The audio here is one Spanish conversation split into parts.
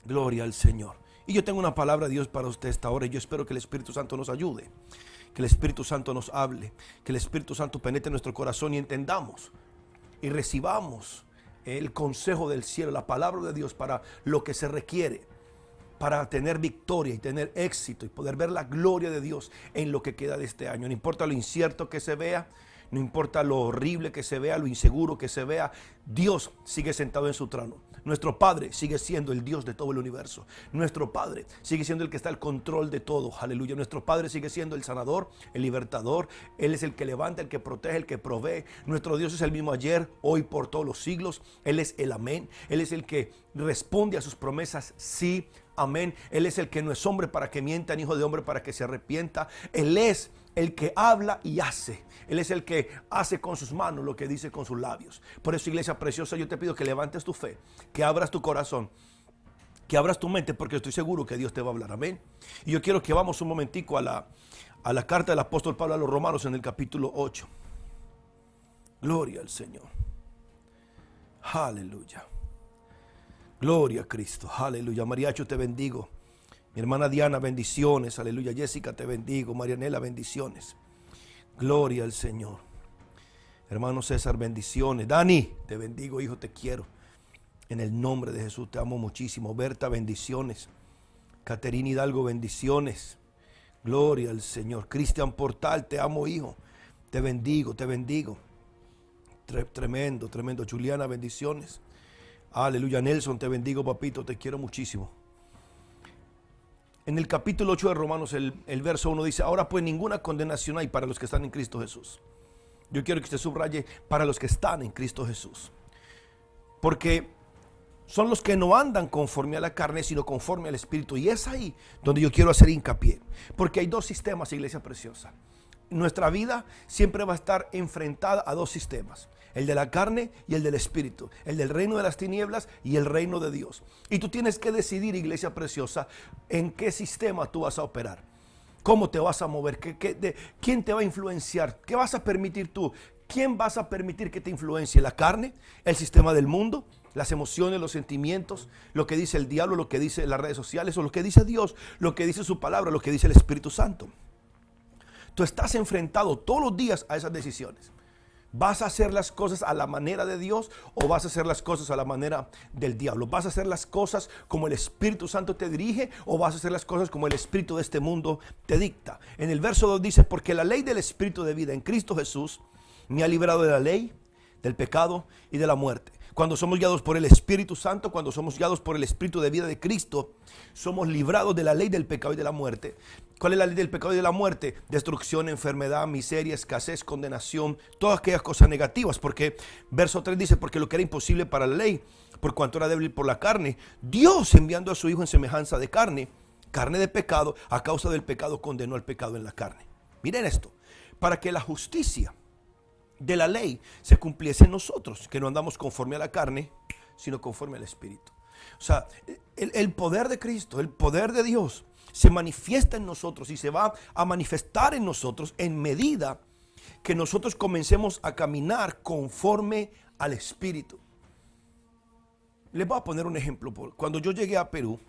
Gloria al Señor. Y yo tengo una palabra de Dios para usted esta hora y yo espero que el Espíritu Santo nos ayude, que el Espíritu Santo nos hable, que el Espíritu Santo penetre en nuestro corazón y entendamos y recibamos el consejo del cielo, la palabra de Dios para lo que se requiere para tener victoria y tener éxito y poder ver la gloria de Dios en lo que queda de este año. No importa lo incierto que se vea, no importa lo horrible que se vea, lo inseguro que se vea, Dios sigue sentado en su trono. Nuestro Padre sigue siendo el Dios de todo el universo. Nuestro Padre sigue siendo el que está al control de todo. Aleluya. Nuestro Padre sigue siendo el sanador, el libertador. Él es el que levanta, el que protege, el que provee. Nuestro Dios es el mismo ayer, hoy, por todos los siglos. Él es el amén. Él es el que responde a sus promesas, sí, amén. Él es el que no es hombre para que mienta, ni hijo de hombre para que se arrepienta. Él es el que habla y hace. Él es el que hace con sus manos lo que dice con sus labios. Por eso, iglesia preciosa, yo te pido que levantes tu fe, que abras tu corazón, que abras tu mente, porque estoy seguro que Dios te va a hablar. Amén. Y yo quiero que vamos un momentico a la carta del apóstol Pablo a los Romanos en el capítulo 8. Gloria al Señor. Aleluya. Gloria a Cristo. Aleluya. Mariacho, te bendigo. Mi hermana Diana, bendiciones. Aleluya. Jessica, te bendigo. Marianela, bendiciones. Gloria al Señor. Hermano César, bendiciones. Dani, te bendigo, hijo, te quiero. En el nombre de Jesús, te amo muchísimo. Berta, bendiciones. Caterina Hidalgo, bendiciones. Gloria al Señor. Cristian Portal, te amo, hijo. Te bendigo, te bendigo. Tremendo, tremendo. Juliana, bendiciones. Aleluya. Nelson, te bendigo, papito, te quiero muchísimo. En el capítulo 8 de Romanos, el verso 1 dice: ahora pues ninguna condenación hay para los que están en Cristo Jesús. Yo quiero que usted subraye: para los que están en Cristo Jesús. Porque son los que no andan conforme a la carne, sino conforme al Espíritu. Y es ahí donde yo quiero hacer hincapié. Porque hay dos sistemas, iglesia preciosa. Nuestra vida siempre va a estar enfrentada a dos sistemas: el de la carne y el del Espíritu, el del reino de las tinieblas y el reino de Dios. Y tú tienes que decidir, iglesia preciosa, en qué sistema tú vas a operar, cómo te vas a mover, quién te va a influenciar, qué vas a permitir tú, quién vas a permitir que te influencie: la carne, el sistema del mundo, las emociones, los sentimientos, lo que dice el diablo, lo que dice las redes sociales, o lo que dice Dios, lo que dice su palabra, lo que dice el Espíritu Santo. Tú estás enfrentado todos los días a esas decisiones. ¿Vas a hacer las cosas a la manera de Dios o vas a hacer las cosas a la manera del diablo? ¿Vas a hacer las cosas como el Espíritu Santo te dirige o vas a hacer las cosas como el espíritu de este mundo te dicta? En el verso 2 dice: porque la ley del Espíritu de vida en Cristo Jesús me ha librado de la ley, del pecado y de la muerte. Cuando somos guiados por el Espíritu Santo, cuando somos guiados por el Espíritu de vida de Cristo, somos librados de la ley del pecado y de la muerte. ¿Cuál es la ley del pecado y de la muerte? Destrucción, enfermedad, miseria, escasez, condenación, todas aquellas cosas negativas. Porque verso 3 dice: porque lo que era imposible para la ley, por cuanto era débil por la carne, Dios, enviando a su Hijo en semejanza de carne, carne de pecado, a causa del pecado condenó al pecado en la carne. Miren esto: para que la justicia de la ley se cumpliese en nosotros, que no andamos conforme a la carne, sino conforme al Espíritu. O sea, el poder de Cristo, el poder de Dios se manifiesta en nosotros y se va a manifestar en nosotros en medida que nosotros comencemos a caminar conforme al Espíritu. Les voy a poner un ejemplo. Cuando yo llegué a Perú,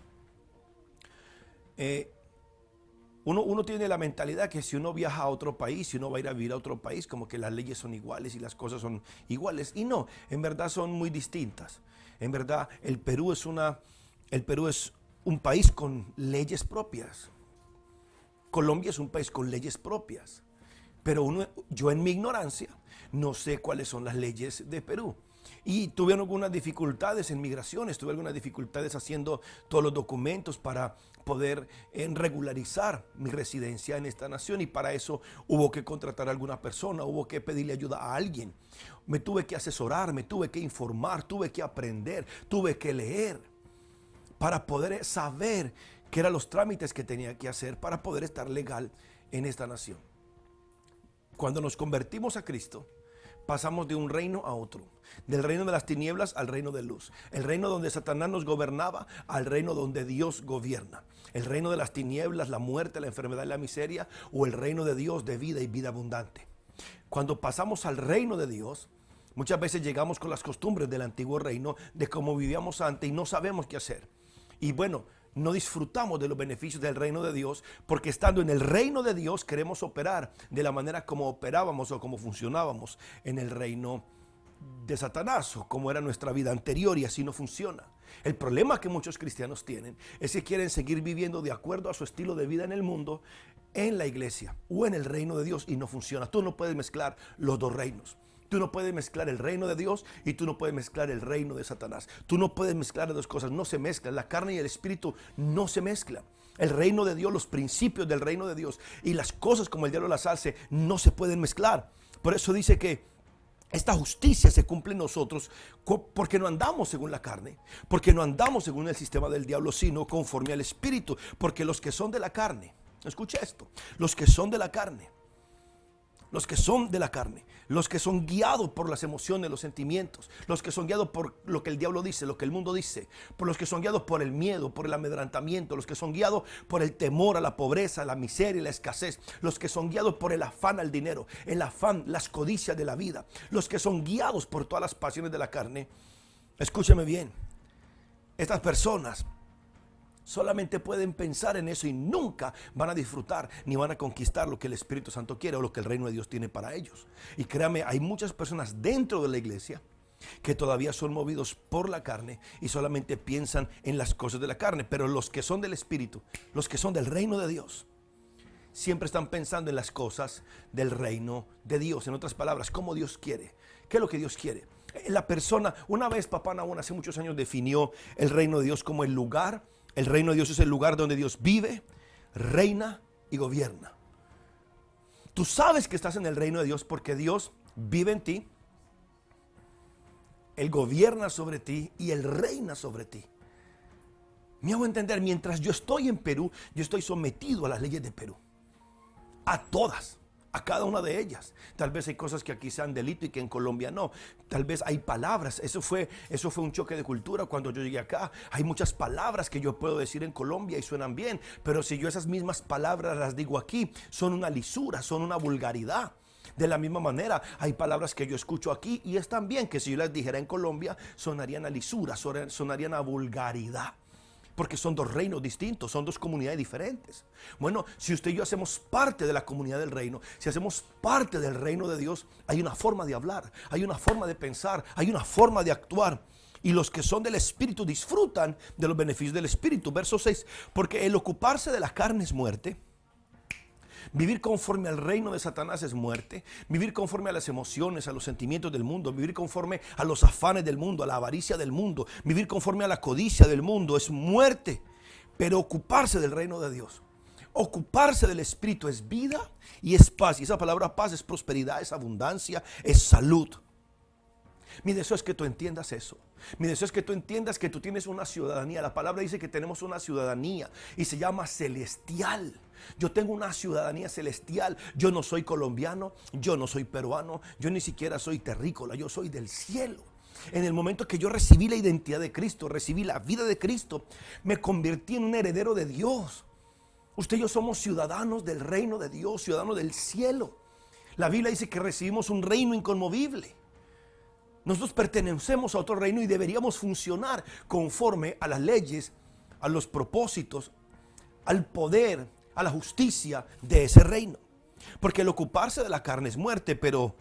uno tiene la mentalidad que si uno viaja a otro país, si uno va a ir a vivir a otro país, como que las leyes son iguales y las cosas son iguales. Y no, en verdad son muy distintas. En verdad, el Perú es un país con leyes propias. Colombia es un país con leyes propias. Pero yo en mi ignorancia no sé cuáles son las leyes de Perú. Y tuve algunas dificultades en migraciones, tuve algunas dificultades haciendo todos los documentos para poder regularizar mi residencia en esta nación, y para eso hubo que contratar a alguna persona, hubo que pedirle ayuda a alguien. Me tuve que asesorar, me tuve que informar, tuve que aprender, tuve que leer para poder saber qué eran los trámites que tenía que hacer para poder estar legal en esta nación. Cuando nos convertimos a Cristo, pasamos de un reino a otro, del reino de las tinieblas al reino de luz, el reino donde Satanás nos gobernaba al reino donde Dios gobierna, el reino de las tinieblas, la muerte, la enfermedad y la miseria, o el reino de Dios de vida y vida abundante. Cuando pasamos al reino de Dios, muchas veces llegamos con las costumbres del antiguo reino, de cómo vivíamos antes, y no sabemos qué hacer. Y bueno, no disfrutamos de los beneficios del reino de Dios, porque estando en el reino de Dios queremos operar de la manera como operábamos o como funcionábamos en el reino de Satanás, o como era nuestra vida anterior, y así no funciona. El problema que muchos cristianos tienen es que quieren seguir viviendo de acuerdo a su estilo de vida en el mundo, en la iglesia o en el reino de Dios, y no funciona. Tú no puedes mezclar los dos reinos. Tú no puedes mezclar el reino de Dios y tú no puedes mezclar el reino de Satanás. Tú no puedes mezclar las dos cosas, no se mezclan. La carne y el espíritu no se mezclan. El reino de Dios, los principios del reino de Dios y las cosas como el diablo las hace, no se pueden mezclar. Por eso dice que esta justicia se cumple en nosotros porque no andamos según la carne, porque no andamos según el sistema del diablo, sino conforme al espíritu. Porque los que son de la carne, escucha esto, los que son de la carne, los que son de la carne, los que son guiados por las emociones, los sentimientos, los que son guiados por lo que el diablo dice, lo que el mundo dice, por los que son guiados por el miedo, por el amedrentamiento, los que son guiados por el temor a la pobreza, la miseria y la escasez, los que son guiados por el afán al dinero, el afán, las codicias de la vida, los que son guiados por todas las pasiones de la carne. Escúcheme bien, estas personas solamente pueden pensar en eso y nunca van a disfrutar ni van a conquistar lo que el Espíritu Santo quiere o lo que el reino de Dios tiene para ellos. Y créame, hay muchas personas dentro de la iglesia que todavía son movidos por la carne y solamente piensan en las cosas de la carne. Pero los que son del Espíritu, los que son del reino de Dios, siempre están pensando en las cosas del reino de Dios. En otras palabras, cómo Dios quiere. ¿Qué es lo que Dios quiere? La persona, una vez Papá Nahum hace muchos años definió el reino de Dios como el lugar. El reino de Dios es el lugar donde Dios vive, reina y gobierna. Tú sabes que estás en el reino de Dios porque Dios vive en ti, Él gobierna sobre ti y Él reina sobre ti. Me hago entender, mientras yo estoy en Perú, yo estoy sometido a las leyes de Perú. A todas. A cada una de ellas. Tal vez hay cosas que aquí sean delito y que en Colombia no. Tal vez hay palabras. Eso fue un choque de cultura cuando yo llegué acá. Hay muchas palabras que yo puedo decir en Colombia y suenan bien. Pero si yo esas mismas palabras las digo aquí, son una lisura, son una vulgaridad. De la misma manera, hay palabras que yo escucho aquí y están bien, que si yo las dijera en Colombia, sonarían a lisura, sonarían a vulgaridad. Porque son dos reinos distintos, son dos comunidades diferentes. Bueno, si usted y yo hacemos parte de la comunidad del reino, si hacemos parte del reino de Dios, hay una forma de hablar, hay una forma de pensar, hay una forma de actuar. Y los que son del Espíritu disfrutan de los beneficios del Espíritu. Verso 6, porque el ocuparse de la carne es muerte. Vivir conforme al reino de Satanás es muerte. Vivir conforme a las emociones, a los sentimientos del mundo. Vivir conforme a los afanes del mundo, a la avaricia del mundo. Vivir conforme a la codicia del mundo es muerte. Pero ocuparse del reino de Dios, ocuparse del Espíritu es vida y es paz. Y esa palabra paz es prosperidad, es abundancia, es salud. Mi deseo es que tú entiendas eso. Mi deseo es que tú entiendas que tú tienes una ciudadanía. La palabra dice que tenemos una ciudadanía y se llama celestial. Yo tengo una ciudadanía celestial. Yo no soy colombiano, yo no soy peruano, yo ni siquiera soy terrícola, yo soy del cielo. En el momento que yo recibí la identidad de Cristo, recibí la vida de Cristo, me convertí en un heredero de Dios. Usted y yo somos ciudadanos del reino de Dios, ciudadanos del cielo. La Biblia dice que recibimos un reino inconmovible. Nosotros pertenecemos a otro reino y deberíamos funcionar conforme a las leyes, a los propósitos, al poder, a la justicia de ese reino. Porque el ocuparse de la carne es muerte, pero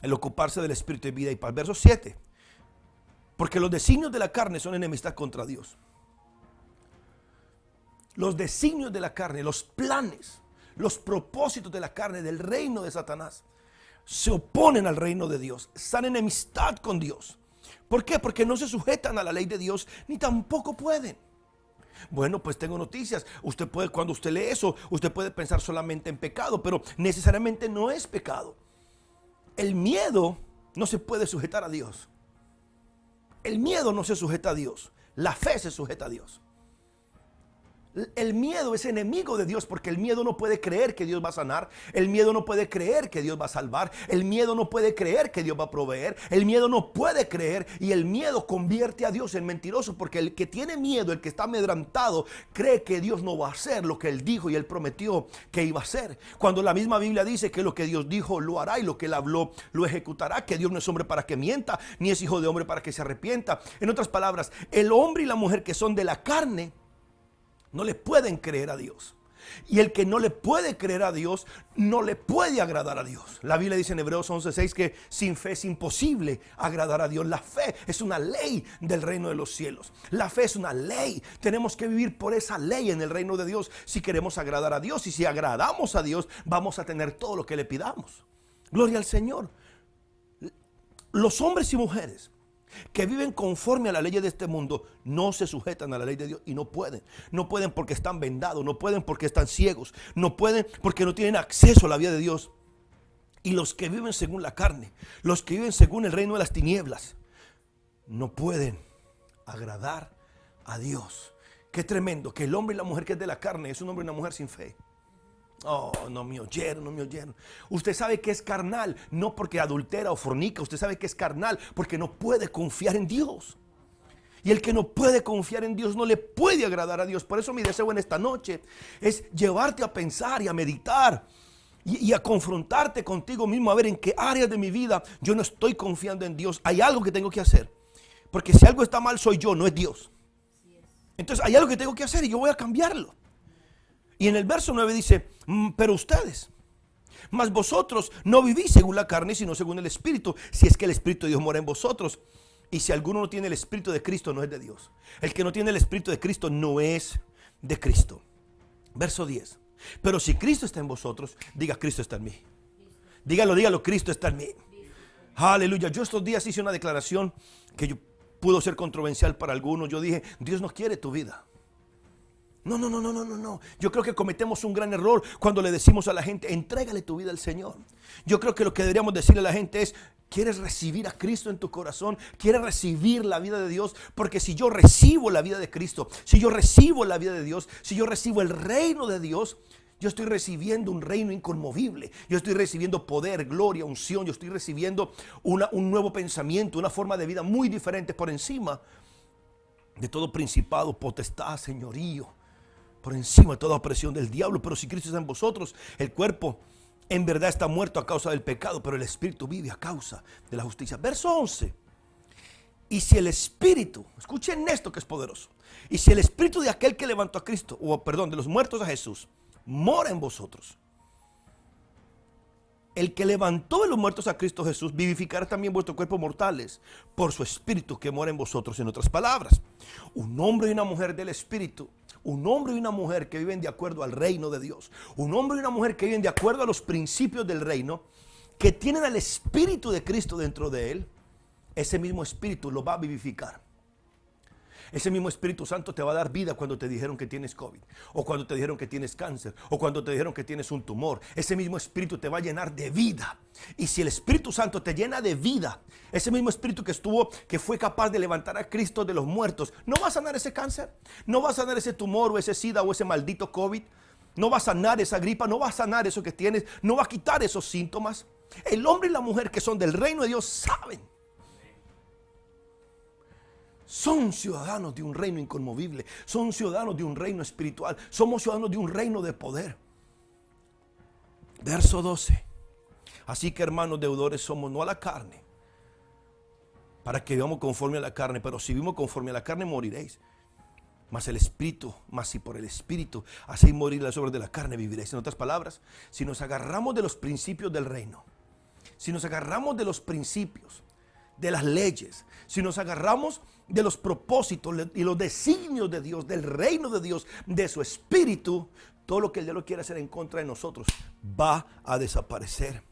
el ocuparse del Espíritu es vida y paz. Verso 7. Porque los designios de la carne son enemistad contra Dios. Los designios de la carne, los planes, los propósitos de la carne, del reino de Satanás, se oponen al reino de Dios, están en enemistad con Dios. ¿Por qué? Porque no se sujetan a la ley de Dios, ni tampoco pueden. Bueno, pues tengo noticias. Usted puede, cuando usted lee eso, usted puede pensar solamente en pecado, pero necesariamente no es pecado. El miedo no se puede sujetar a Dios. El miedo no se sujeta a Dios. La fe se sujeta a Dios. El miedo es enemigo de Dios porque el miedo no puede creer que Dios va a sanar. El miedo no puede creer que Dios va a salvar. El miedo no puede creer que Dios va a proveer. El miedo no puede creer, y el miedo convierte a Dios en mentiroso, porque el que tiene miedo, el que está amedrantado, cree que Dios no va a hacer lo que Él dijo y Él prometió que iba a hacer. Cuando la misma Biblia dice que lo que Dios dijo lo hará y lo que Él habló lo ejecutará, que Dios no es hombre para que mienta, ni es hijo de hombre para que se arrepienta. En otras palabras, el hombre y la mujer que son de la carne no le pueden creer a Dios. Y el que no le puede creer a Dios, no le puede agradar a Dios. La Biblia dice en Hebreos 11:6 que sin fe es imposible agradar a Dios. La fe es una ley del reino de los cielos. La fe es una ley. Tenemos que vivir por esa ley en el reino de Dios si queremos agradar a Dios. Y si agradamos a Dios, vamos a tener todo lo que le pidamos. Gloria al Señor. Los hombres y mujeres que viven conforme a la ley de este mundo no se sujetan a la ley de Dios, y no pueden. No pueden porque están vendados, no pueden porque están ciegos, no pueden porque no tienen acceso a la vida de Dios. Y los que viven según la carne, los que viven según el reino de las tinieblas, no pueden agradar a Dios. Qué tremendo que el hombre y la mujer que es de la carne es un hombre y una mujer sin fe. Oh, no me oyeron, no me oyeron. Usted sabe que es carnal, no porque adultera o fornica. Usted sabe que es carnal porque no puede confiar en Dios. Y el que no puede confiar en Dios no le puede agradar a Dios. Por eso mi deseo en esta noche es llevarte a pensar y a meditar y a confrontarte contigo mismo, a ver en qué áreas de mi vida yo no estoy confiando en Dios. Hay algo que tengo que hacer, porque si algo está mal soy yo, no es Dios. Entonces hay algo que tengo que hacer y yo voy a cambiarlo. Y en el verso 9 dice, pero ustedes, mas vosotros no vivís según la carne, sino según el Espíritu, si es que el Espíritu de Dios mora en vosotros. Y si alguno no tiene el Espíritu de Cristo, no es de Dios. El que no tiene el Espíritu de Cristo no es de Cristo. Verso 10. Pero si Cristo está en vosotros, diga, Cristo está en mí. Dígalo, Cristo está en mí. Aleluya. Yo estos días hice una declaración que pudo ser controversial para algunos. Yo dije, Dios no quiere tu vida. No. Yo creo que cometemos un gran error cuando le decimos a la gente, entrégale tu vida al Señor. Yo creo que lo que deberíamos decirle a la gente es, ¿quieres recibir a Cristo en tu corazón? ¿Quieres recibir la vida de Dios? Porque si yo recibo la vida de Cristo, si yo recibo la vida de Dios, si yo recibo el reino de Dios, yo estoy recibiendo un reino inconmovible. Yo estoy recibiendo poder, gloria, unción. Yo estoy recibiendo un nuevo pensamiento, una forma de vida muy diferente por encima de todo principado, potestad, señorío, por encima de toda opresión del diablo. Pero si Cristo está en vosotros, el cuerpo en verdad está muerto a causa del pecado, pero el espíritu vive a causa de la justicia. Verso 11. Y si el espíritu, escuchen esto que es poderoso, y si el espíritu de aquel que levantó a Cristo, de los muertos a Jesús, mora en vosotros, el que levantó de los muertos a Cristo Jesús vivificará también vuestros cuerpos mortales por su espíritu que mora en vosotros. En otras palabras, un hombre y una mujer del espíritu, un hombre y una mujer que viven de acuerdo al reino de Dios, un hombre y una mujer que viven de acuerdo a los principios del reino, que tienen al espíritu de Cristo dentro de él, ese mismo espíritu lo va a vivificar. Ese mismo Espíritu Santo te va a dar vida cuando te dijeron que tienes COVID, o cuando te dijeron que tienes cáncer, o cuando te dijeron que tienes un tumor. Ese mismo Espíritu te va a llenar de vida. Y si el Espíritu Santo te llena de vida, ese mismo Espíritu que fue capaz de levantar a Cristo de los muertos, ¿no va a sanar ese cáncer? ¿No va a sanar ese tumor o ese SIDA o ese maldito COVID? ¿No va a sanar esa gripa? ¿No va a sanar eso que tienes? ¿No va a quitar esos síntomas? El hombre y la mujer que son del reino de Dios saben. Son ciudadanos de un reino inconmovible. Son ciudadanos de un reino espiritual. Somos ciudadanos de un reino de poder. Verso 12. Así que, hermanos deudores somos, no a la carne, para que vivamos conforme a la carne. Pero si vivimos conforme a la carne, moriréis. Mas el Espíritu, mas si por el Espíritu hacéis morir las obras de la carne, viviréis. En otras palabras, si nos agarramos de los principios del reino, si nos agarramos de los principios, de las leyes, si nos agarramos de los propósitos y los designios de Dios, del reino de Dios, de su Espíritu, todo lo que el diablo quiere hacer en contra de nosotros va a desaparecer.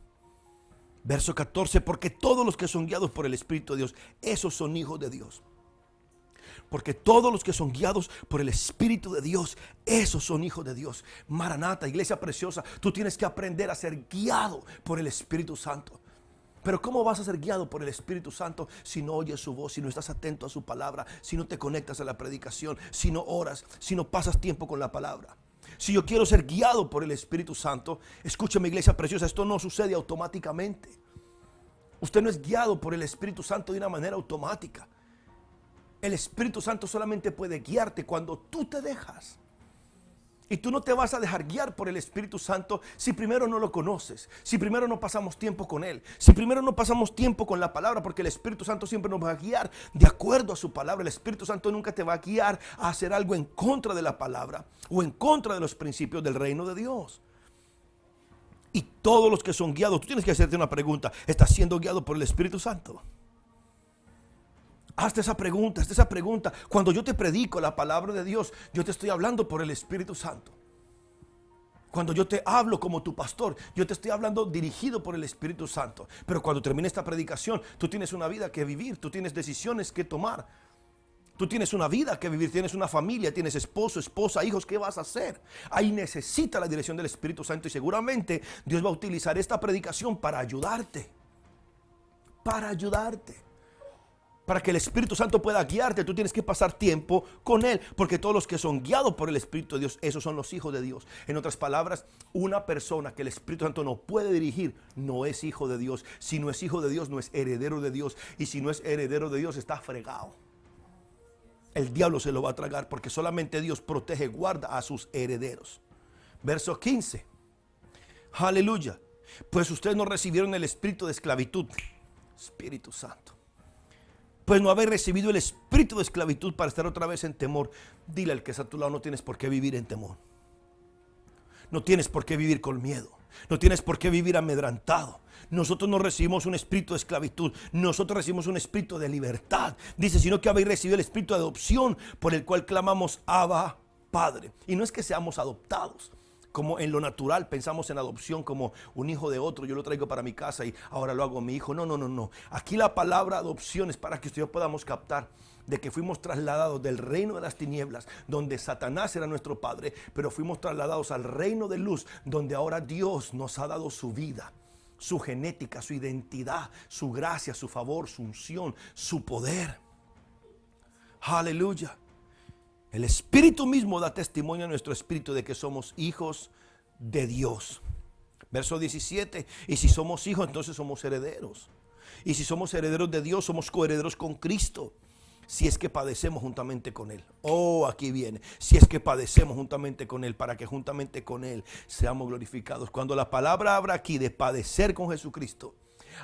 Verso 14, porque todos los que son guiados por el Espíritu de Dios, esos son hijos de Dios. Porque todos los que son guiados por el Espíritu de Dios, esos son hijos de Dios. Maranata, iglesia preciosa, tú tienes que aprender a ser guiado por el Espíritu Santo. Pero ¿cómo vas a ser guiado por el Espíritu Santo si no oyes su voz, si no estás atento a su palabra, si no te conectas a la predicación, si no oras, si no pasas tiempo con la palabra? Si yo quiero ser guiado por el Espíritu Santo, escúchame, iglesia preciosa, esto no sucede automáticamente. Usted no es guiado por el Espíritu Santo de una manera automática. El Espíritu Santo solamente puede guiarte cuando tú te dejas. Y tú no te vas a dejar guiar por el Espíritu Santo si primero no lo conoces, si primero no pasamos tiempo con Él, si primero no pasamos tiempo con la palabra, porque el Espíritu Santo siempre nos va a guiar de acuerdo a su palabra. El Espíritu Santo nunca te va a guiar a hacer algo en contra de la palabra o en contra de los principios del reino de Dios. Y todos los que son guiados, tú tienes que hacerte una pregunta: ¿estás siendo guiado por el Espíritu Santo? Hazte esa pregunta, hazte esa pregunta. Cuando yo te predico la palabra de Dios, yo te estoy hablando por el Espíritu Santo. Cuando yo te hablo como tu pastor, yo te estoy hablando dirigido por el Espíritu Santo. Pero cuando termine esta predicación, tú tienes una vida que vivir, tú tienes decisiones que tomar. Tú tienes una vida que vivir, tienes una familia, tienes esposo, esposa, hijos. ¿Qué vas a hacer? Ahí necesita la dirección del Espíritu Santo, y seguramente Dios va a utilizar esta predicación para ayudarte. Para ayudarte. Para que el Espíritu Santo pueda guiarte, tú tienes que pasar tiempo con Él. Porque todos los que son guiados por el Espíritu de Dios, esos son los hijos de Dios. En otras palabras, una persona que el Espíritu Santo no puede dirigir, no es hijo de Dios. Si no es hijo de Dios, no es heredero de Dios. Y si no es heredero de Dios, está fregado. El diablo se lo va a tragar, porque solamente Dios protege, guarda a sus herederos. Verso 15. Aleluya. Pues ustedes no recibieron el espíritu de esclavitud. Espíritu Santo. Pues no habéis recibido el espíritu de esclavitud para estar otra vez en temor. Dile al que está a tu lado: no tienes por qué vivir en temor. No tienes por qué vivir con miedo. No tienes por qué vivir amedrentado. Nosotros no recibimos un espíritu de esclavitud. Nosotros recibimos un espíritu de libertad. Dice: sino que habéis recibido el espíritu de adopción, por el cual clamamos Abba, Padre. Y no es que seamos adoptados. Como en lo natural pensamos en adopción como un hijo de otro. Yo lo traigo para mi casa y ahora lo hago mi hijo. No. Aquí la palabra adopción es para que ustedes podamos captar de que fuimos trasladados del reino de las tinieblas, donde Satanás era nuestro padre, pero fuimos trasladados al reino de luz, donde ahora Dios nos ha dado su vida, su genética, su identidad, su gracia, su favor, su unción, su poder. Aleluya. El Espíritu mismo da testimonio a nuestro espíritu de que somos hijos de Dios. Verso 17. Y si somos hijos, entonces somos herederos. Y si somos herederos de Dios, somos coherederos con Cristo, si es que padecemos juntamente con Él. Oh, aquí viene. Si es que padecemos juntamente con Él, para que juntamente con Él seamos glorificados. Cuando la palabra habla aquí de padecer con Jesucristo,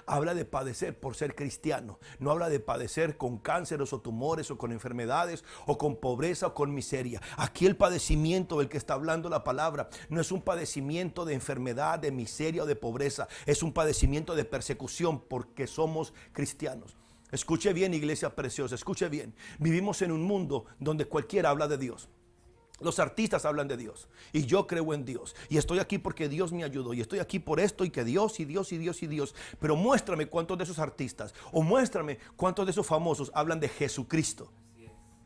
habla de padecer por ser cristiano. No habla de padecer con cánceres o tumores o con enfermedades o con pobreza o con miseria. Aquí el padecimiento del que está hablando la palabra no es un padecimiento de enfermedad, de miseria o de pobreza. Es un padecimiento de persecución porque somos cristianos. Escuche bien, iglesia preciosa, escuche bien. Vivimos en un mundo donde cualquiera habla de Dios. Los artistas hablan de Dios y yo creo en Dios y estoy aquí porque Dios me ayudó y estoy aquí por esto y que Dios y Dios y Dios y Dios. Pero muéstrame cuántos de esos artistas o muéstrame cuántos de esos famosos hablan de Jesucristo.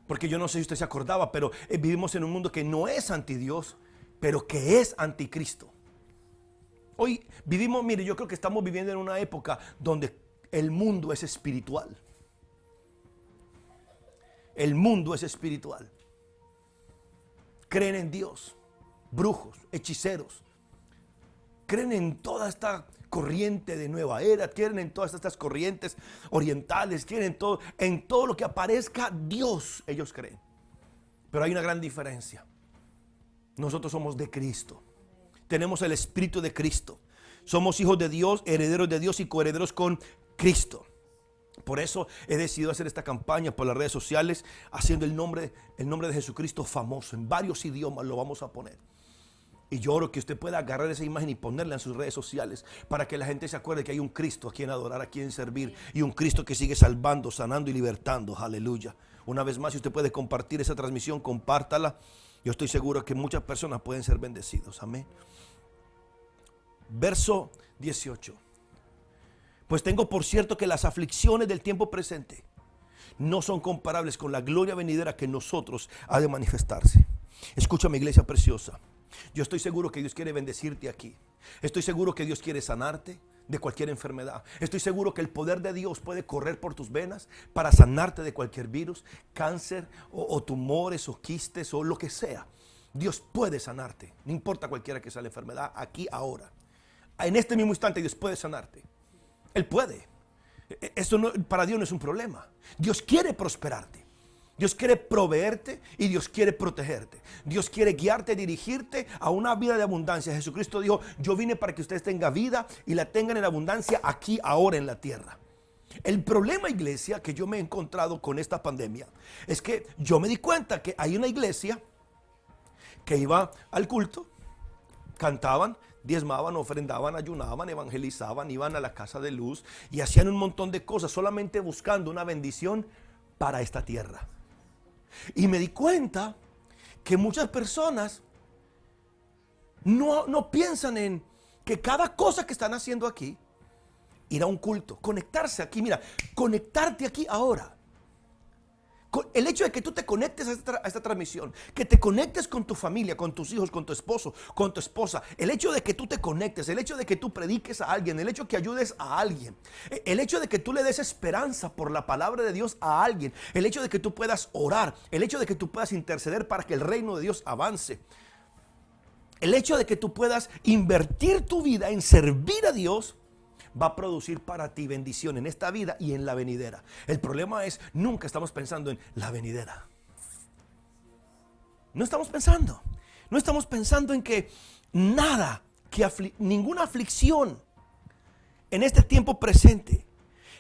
Porque yo no sé si usted se acordaba, pero vivimos en un mundo que no es anti Dios, pero que es anticristo. Hoy vivimos, mire, yo creo que estamos viviendo en una época donde el mundo es espiritual. El mundo es espiritual. Creen en Dios, brujos, hechiceros. Creen en toda esta corriente de nueva era, creen en todas estas corrientes orientales, creen en todo lo que aparezca Dios, ellos creen. Pero hay una gran diferencia. Nosotros somos de Cristo. Tenemos el Espíritu de Cristo. Somos hijos de Dios, herederos de Dios y coherederos con Cristo. Por eso he decidido hacer esta campaña por las redes sociales, haciendo el nombre de Jesucristo famoso. En varios idiomas lo vamos a poner. Y yo oro que usted pueda agarrar esa imagen y ponerla en sus redes sociales para que la gente se acuerde que hay un Cristo a quien adorar, a quien servir, y un Cristo que sigue salvando, sanando y libertando. Aleluya. Una vez más, si usted puede compartir esa transmisión, compártala. Yo estoy seguro que muchas personas pueden ser bendecidos. Amén. Verso 18. Pues tengo por cierto que las aflicciones del tiempo presente no son comparables con la gloria venidera que en nosotros ha de manifestarse. Escúchame, iglesia preciosa. Yo estoy seguro que Dios quiere bendecirte aquí. Estoy seguro que Dios quiere sanarte. de cualquier enfermedad. Estoy seguro que el poder de Dios puede correr por tus venas para sanarte de cualquier virus, cáncer o tumores o quistes o lo que sea. Dios puede sanarte, no importa cualquiera que sea la enfermedad, aquí, ahora. En este mismo instante Dios puede sanarte. Él puede. Eso no, para Dios no es un problema. Dios quiere prosperarte. Dios quiere proveerte y Dios quiere protegerte. Dios quiere guiarte, dirigirte a una vida de abundancia. Jesucristo dijo, yo vine para que ustedes tengan vida y la tengan en abundancia aquí, ahora en la tierra. El problema, iglesia, que yo me he encontrado con esta pandemia es que yo me di cuenta que hay una iglesia que iba al culto, cantaban, diezmaban, ofrendaban, ayunaban, evangelizaban, iban a la casa de luz y hacían un montón de cosas solamente buscando una bendición para esta tierra. Y me di cuenta que muchas personas no piensan en que cada cosa que están haciendo aquí, ir a un culto, conectarse aquí, mira, conectarte aquí ahora. El hecho de que tú te conectes a esta transmisión, que te conectes con tu familia, con tus hijos, con tu esposo, con tu esposa, el hecho de que tú te conectes, el hecho de que tú prediques a alguien, el hecho de que ayudes a alguien, el hecho de que tú le des esperanza por la palabra de Dios a alguien, el hecho de que tú puedas orar, el hecho de que tú puedas interceder para que el reino de Dios avance, el hecho de que tú puedas invertir tu vida en servir a Dios, va a producir para ti bendición en esta vida y en la venidera. El problema es, nunca estamos pensando en la venidera. No estamos pensando en que nada, ninguna aflicción en este tiempo presente,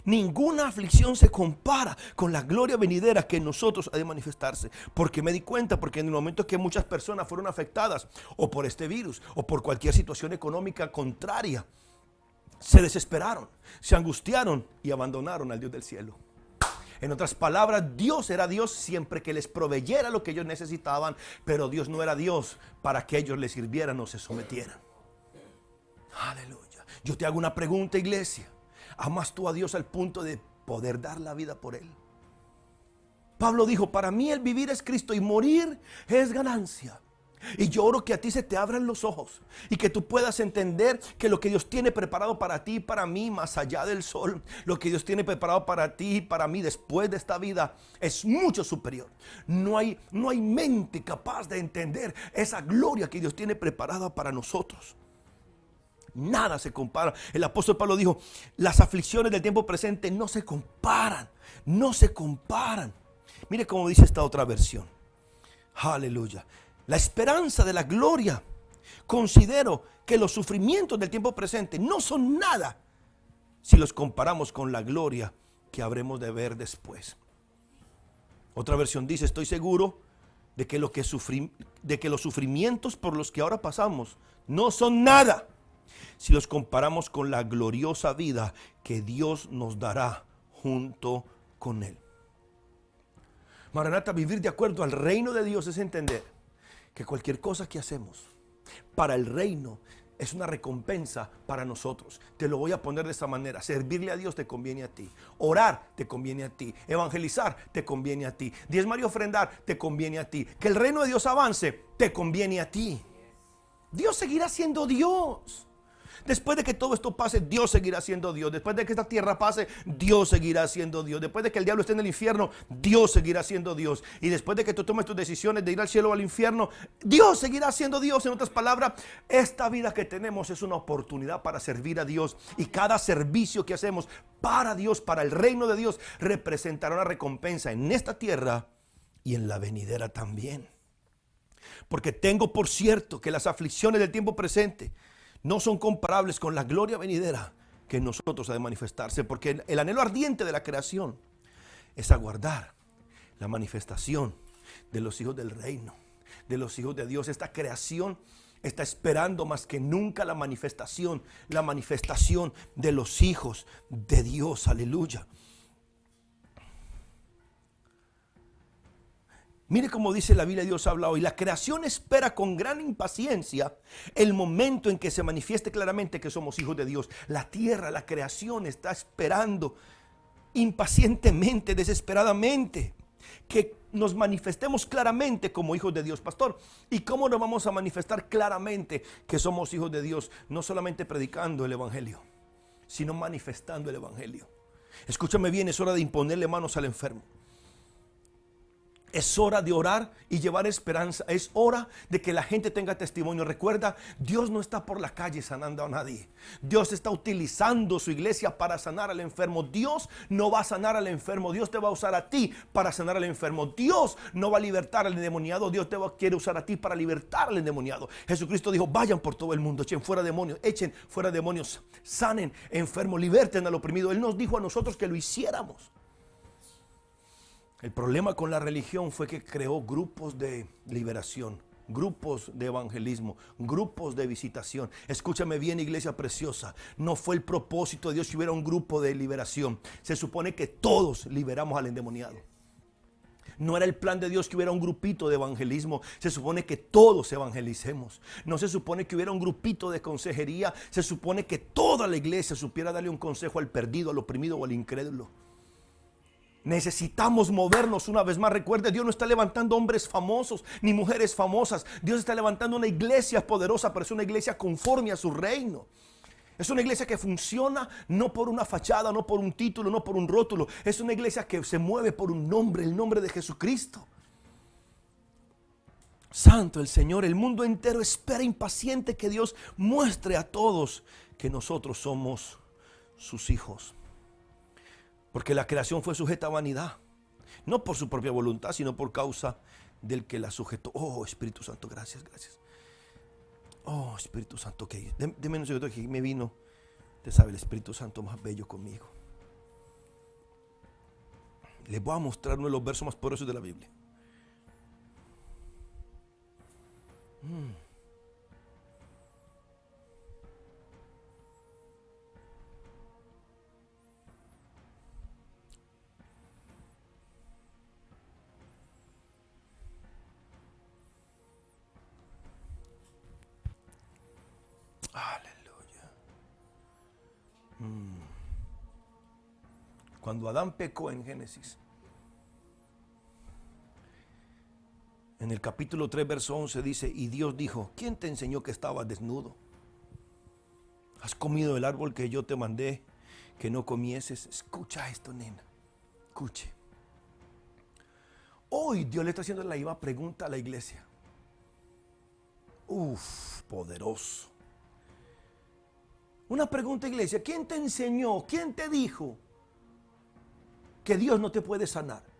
ninguna aflicción se compara con la gloria venidera que en nosotros ha de manifestarse. Porque me di cuenta, porque en el momento que muchas personas fueron afectadas o por este virus o por cualquier situación económica contraria, se desesperaron, se angustiaron y abandonaron al Dios del cielo. En otras palabras, Dios era Dios siempre que les proveyera lo que ellos necesitaban, pero Dios no era Dios para que ellos le sirvieran o se sometieran. Aleluya. Yo te hago una pregunta, iglesia. ¿Amas tú a Dios al punto de poder dar la vida por Él? Pablo dijo, para mí el vivir es Cristo y morir es ganancia. Y yo oro que a ti se te abran los ojos y que tú puedas entender que lo que Dios tiene preparado para ti y para mí más allá del sol, lo que Dios tiene preparado para ti y para mí después de esta vida es mucho superior. No hay mente capaz de entender esa gloria que Dios tiene preparada para nosotros. Nada se compara. El apóstol Pablo dijo, las aflicciones del tiempo presente no se comparan. Mire cómo dice esta otra versión. Aleluya. La esperanza de la gloria. Considero que los sufrimientos del tiempo presente no son nada si los comparamos con la gloria que habremos de ver después. Otra versión dice, estoy seguro de que los sufrimientos por los que ahora pasamos no son nada si los comparamos con la gloriosa vida que Dios nos dará junto con Él. Maranata, vivir de acuerdo al reino de Dios es entender que cualquier cosa que hacemos para el reino es una recompensa para nosotros. Te lo voy a poner de esta manera. Servirle a Dios te conviene a ti. Orar te conviene a ti. Evangelizar te conviene a ti. Diezmar y ofrendar te conviene a ti. Que el reino de Dios avance te conviene a ti. Dios seguirá siendo Dios. Después de que todo esto pase, Dios seguirá siendo Dios. Después de que esta tierra pase, Dios seguirá siendo Dios. Después de que el diablo esté en el infierno, Dios seguirá siendo Dios. Y después de que tú tomes tus decisiones de ir al cielo o al infierno, Dios seguirá siendo Dios. En otras palabras, esta vida que tenemos es una oportunidad para servir a Dios. Y cada servicio que hacemos para Dios, para el reino de Dios, representará una recompensa en esta tierra y en la venidera también. Porque tengo por cierto que las aflicciones del tiempo presente no son comparables con la gloria venidera que en nosotros ha de manifestarse. Porque el anhelo ardiente de la creación es aguardar la manifestación de los hijos del reino, de los hijos de Dios. Esta creación está esperando más que nunca la manifestación de los hijos de Dios. Aleluya. Mire cómo dice la Biblia, Dios habla hoy. La creación espera con gran impaciencia el momento en que se manifieste claramente que somos hijos de Dios. La tierra, la creación está esperando impacientemente, desesperadamente, que nos manifestemos claramente como hijos de Dios. Pastor, ¿y cómo nos vamos a manifestar claramente que somos hijos de Dios? No solamente predicando el evangelio, sino manifestando el evangelio. Escúchame bien, es hora de imponerle manos al enfermo. Es hora de orar y llevar esperanza. Es hora de que la gente tenga testimonio. Recuerda, Dios no está por la calle sanando a nadie. Dios está utilizando su iglesia para sanar al enfermo. Dios no va a sanar al enfermo. Dios te va a usar a ti para sanar al enfermo. Dios no va a libertar al endemoniado. Dios quiere usar a ti para libertar al endemoniado. Jesucristo dijo, vayan por todo el mundo, echen fuera demonios, sanen enfermos, liberten al oprimido. Él nos dijo a nosotros que lo hiciéramos. El problema con la religión fue que creó grupos de liberación, grupos de evangelismo, grupos de visitación. Escúchame bien, iglesia preciosa, no fue el propósito de Dios que hubiera un grupo de liberación. Se supone que todos liberamos al endemoniado. No era el plan de Dios que hubiera un grupito de evangelismo. Se supone que todos evangelicemos. No se supone que hubiera un grupito de consejería. Se supone que toda la iglesia supiera darle un consejo al perdido, al oprimido o al incrédulo. Necesitamos movernos una vez más. Recuerde, Dios no está levantando hombres famosos ni mujeres famosas. Dios está levantando una iglesia poderosa, pero es una iglesia conforme a su reino. Es una iglesia que funciona no por una fachada, no por un título, no por un rótulo. Es una iglesia que se mueve por un nombre, el nombre de Jesucristo. Santo el Señor, el mundo entero espera impaciente que Dios muestre a todos que nosotros somos sus hijos. Porque la creación fue sujeta a vanidad, no por su propia voluntad, sino por causa del que la sujetó. Oh, Espíritu Santo, gracias. Oh, Espíritu Santo, ok. Deme un segundo que me vino, usted sabe, el Espíritu Santo más bello conmigo. Les voy a mostrar uno de los versos más poderosos de la Biblia. Aleluya. Cuando Adán pecó en Génesis, en el capítulo 3, verso 11 dice, y Dios dijo, ¿quién te enseñó que estabas desnudo? ¿Has comido del árbol que yo te mandé que no comieses? Escucha esto, nena. Escuche. Hoy Dios le está haciendo la misma pregunta a la iglesia. Poderoso. Una pregunta, iglesia. ¿Quién te enseñó? ¿Quién te dijo que Dios no te puede sanar?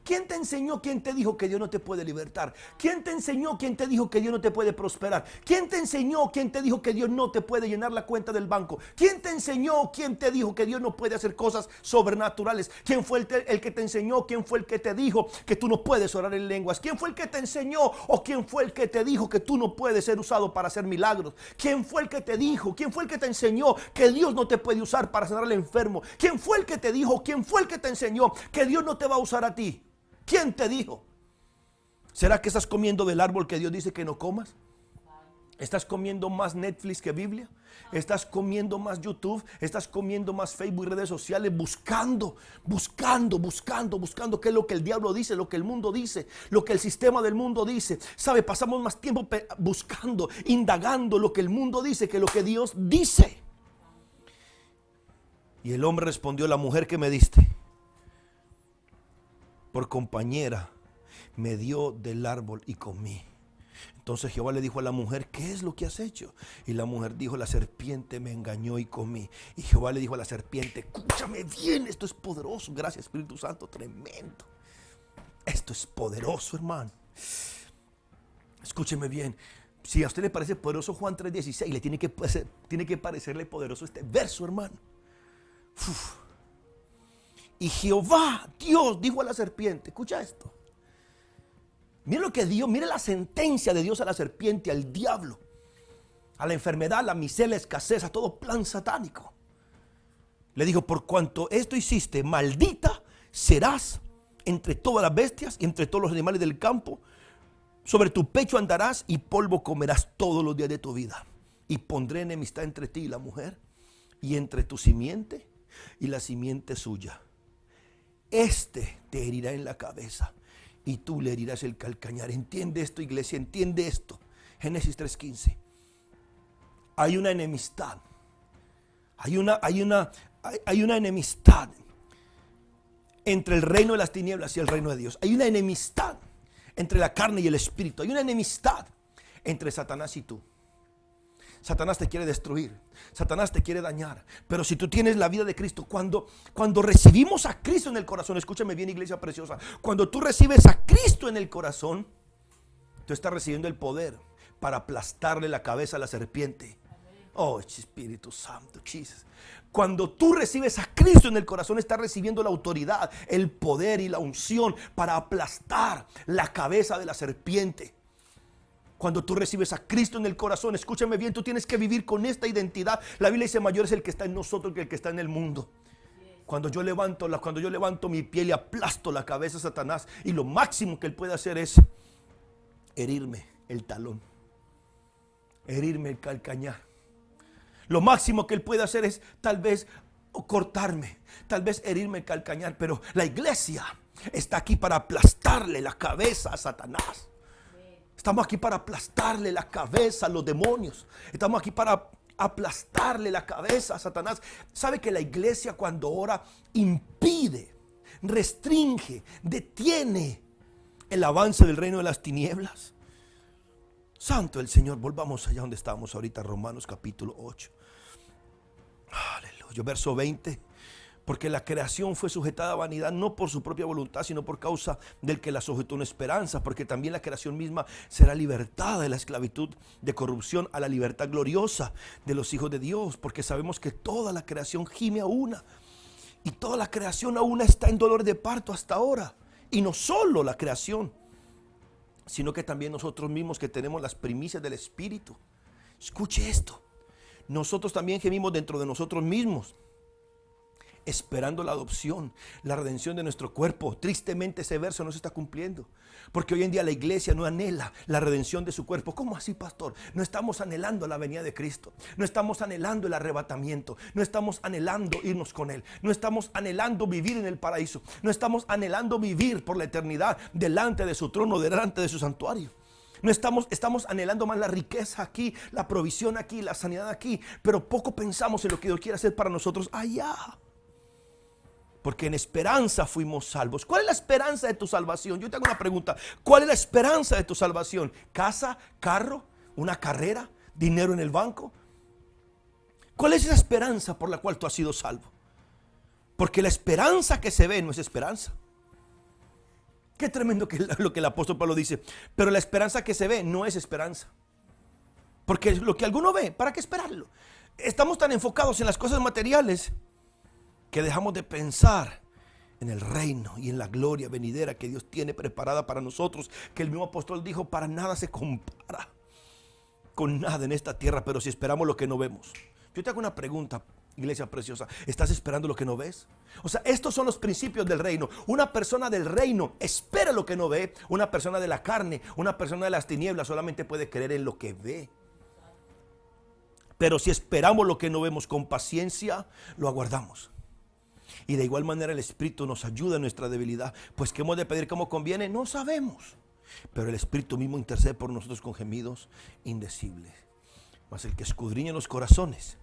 ¿Quién te enseñó? ¿Quién te dijo que Dios no te puede libertar? ¿Quién te enseñó? ¿Quién te dijo que Dios no te puede prosperar? ¿Quién te enseñó? ¿Quién te dijo que Dios no te puede llenar la cuenta del banco? ¿Quién te enseñó? ¿Quién te dijo que Dios no puede hacer cosas sobrenaturales? ¿Quién fue el que te enseñó? ¿Quién fue el que te dijo que tú no puedes orar en lenguas? ¿Quién fue el que te enseñó? ¿O quién fue el que te dijo que tú no puedes ser usado para hacer milagros? ¿Quién fue el que te dijo? ¿Quién fue el que te enseñó que Dios no te puede usar para sanar al enfermo? ¿Quién fue el que te dijo? ¿Quién fue el que te enseñó que Dios no te va a usar a ti? ¿Quién te dijo? ¿Será que estás comiendo del árbol que Dios dice que no comas? ¿Estás comiendo más Netflix que Biblia? ¿Estás comiendo más YouTube? ¿Estás comiendo más Facebook y redes sociales? Buscando qué es lo que el diablo dice, lo que el mundo dice, lo que el sistema del mundo dice. ¿Sabe? Pasamos más tiempo buscando, indagando lo que el mundo dice que lo que Dios dice. Y el hombre respondió, la mujer que me diste por compañera me dio del árbol y comí. Entonces Jehová le dijo a la mujer, ¿qué es lo que has hecho? Y la mujer dijo, la serpiente me engañó y comí. Y Jehová le dijo a la serpiente, escúchame bien, esto es poderoso. Gracias, Espíritu Santo, tremendo. Esto es poderoso, hermano. Escúcheme bien. Si a usted le parece poderoso Juan 3:16, le tiene que parecerle poderoso este verso, hermano. Y Jehová, Dios, dijo a la serpiente, escucha esto. Mira lo que Dios, mira la sentencia de Dios a la serpiente, al diablo, a la enfermedad, a la miseria, la escasez, a todo plan satánico. Le dijo, por cuanto esto hiciste, maldita serás entre todas las bestias y entre todos los animales del campo. Sobre tu pecho andarás y polvo comerás todos los días de tu vida. Y pondré enemistad entre ti y la mujer, y entre tu simiente y la simiente suya. Este te herirá en la cabeza y tú le herirás el calcañar. Entiende esto, iglesia, entiende esto. Génesis 3:15. Hay una enemistad. Hay una enemistad entre el reino de las tinieblas y el reino de Dios. Hay una enemistad entre la carne y el espíritu. Hay una enemistad entre Satanás y tú. Satanás te quiere destruir, Satanás te quiere dañar. Pero si tú tienes la vida de Cristo, cuando recibimos a Cristo en el corazón, escúchame bien, iglesia preciosa, cuando tú recibes a Cristo en el corazón, tú estás recibiendo el poder para aplastarle la cabeza a la serpiente. Oh, Espíritu Santo, Jesus. Cuando tú recibes a Cristo en el corazón, estás recibiendo la autoridad, el poder y la unción para aplastar la cabeza de la serpiente. Cuando tú recibes a Cristo en el corazón, escúchame bien, tú tienes que vivir con esta identidad. La Biblia dice: mayor es el que está en nosotros que el que está en el mundo. Cuando yo levanto mi pie y aplasto la cabeza a Satanás, y lo máximo que él puede hacer es herirme el talón, herirme el calcañar. Lo máximo que él puede hacer es tal vez cortarme, tal vez herirme el calcañar. Pero la iglesia está aquí para aplastarle la cabeza a Satanás. Estamos aquí para aplastarle la cabeza a los demonios. Estamos aquí para aplastarle la cabeza a Satanás. ¿Sabe que la iglesia, cuando ora, impide, restringe, detiene el avance del reino de las tinieblas? Santo el Señor. Volvamos allá donde estábamos ahorita, Romanos capítulo 8. Aleluya, verso 20. Porque la creación fue sujetada a vanidad, no por su propia voluntad, sino por causa del que la sujetó en esperanza. Porque también la creación misma será libertada de la esclavitud de corrupción a la libertad gloriosa de los hijos de Dios. Porque sabemos que toda la creación gime a una, y toda la creación a una está en dolor de parto hasta ahora. Y no solo la creación, sino que también nosotros mismos, que tenemos las primicias del Espíritu. Escuche esto: nosotros también gemimos dentro de nosotros mismos, esperando la adopción, la redención de nuestro cuerpo. Tristemente ese verso no se está cumpliendo, porque hoy en día la iglesia no anhela la redención de su cuerpo. ¿Cómo así, pastor? No estamos anhelando la venida de Cristo, no estamos anhelando el arrebatamiento, no estamos anhelando irnos con Él, no estamos anhelando vivir en el paraíso, no estamos anhelando vivir por la eternidad delante de su trono, delante de su santuario. No estamos anhelando más la riqueza aquí, la provisión aquí, la sanidad aquí, pero poco pensamos en lo que Dios quiere hacer para nosotros allá. Porque en esperanza fuimos salvos. ¿Cuál es la esperanza de tu salvación? Yo te hago una pregunta: ¿cuál es la esperanza de tu salvación? ¿Casa, carro, una carrera, dinero en el banco? ¿Cuál es la esperanza por la cual tú has sido salvo? Porque la esperanza que se ve no es esperanza. Qué tremendo que lo que el apóstol Pablo dice. Pero la esperanza que se ve no es esperanza. Porque lo que alguno ve, ¿para qué esperarlo? Estamos tan enfocados en las cosas materiales que dejamos de pensar en el reino y en la gloria venidera que Dios tiene preparada para nosotros, que el mismo apóstol dijo: para nada se compara con nada en esta tierra, pero si esperamos lo que no vemos. Yo te hago una pregunta, iglesia preciosa: ¿estás esperando lo que no ves? O sea, estos son los principios del reino. Una persona del reino espera lo que no ve. Una persona de la carne, una persona de las tinieblas, solamente puede creer en lo que ve. Pero si esperamos lo que no vemos con paciencia, lo aguardamos. Y de igual manera el Espíritu nos ayuda en nuestra debilidad. Pues ¿qué hemos de pedir como conviene? No sabemos. Pero el Espíritu mismo intercede por nosotros con gemidos indecibles. Mas el que escudriña los corazones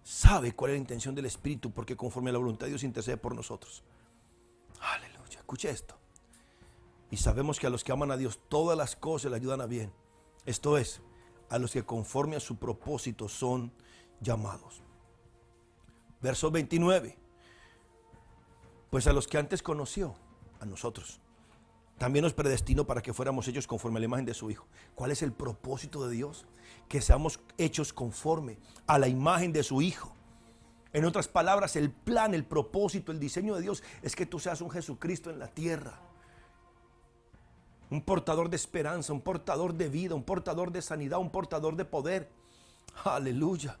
sabe cuál es la intención del Espíritu, porque conforme a la voluntad de Dios intercede por nosotros. Aleluya. Escuche esto: y sabemos que a los que aman a Dios todas las cosas le ayudan a bien. Esto es, a los que conforme a su propósito son llamados. Verso 29. Pues a los que antes conoció, a nosotros, también nos predestinó para que fuéramos hechos conforme a la imagen de su Hijo. ¿Cuál es el propósito de Dios? Que seamos hechos conforme a la imagen de su Hijo. En otras palabras, el plan, el propósito, el diseño de Dios es que tú seas un Jesucristo en la tierra. Un portador de esperanza, un portador de vida, un portador de sanidad, un portador de poder. Aleluya.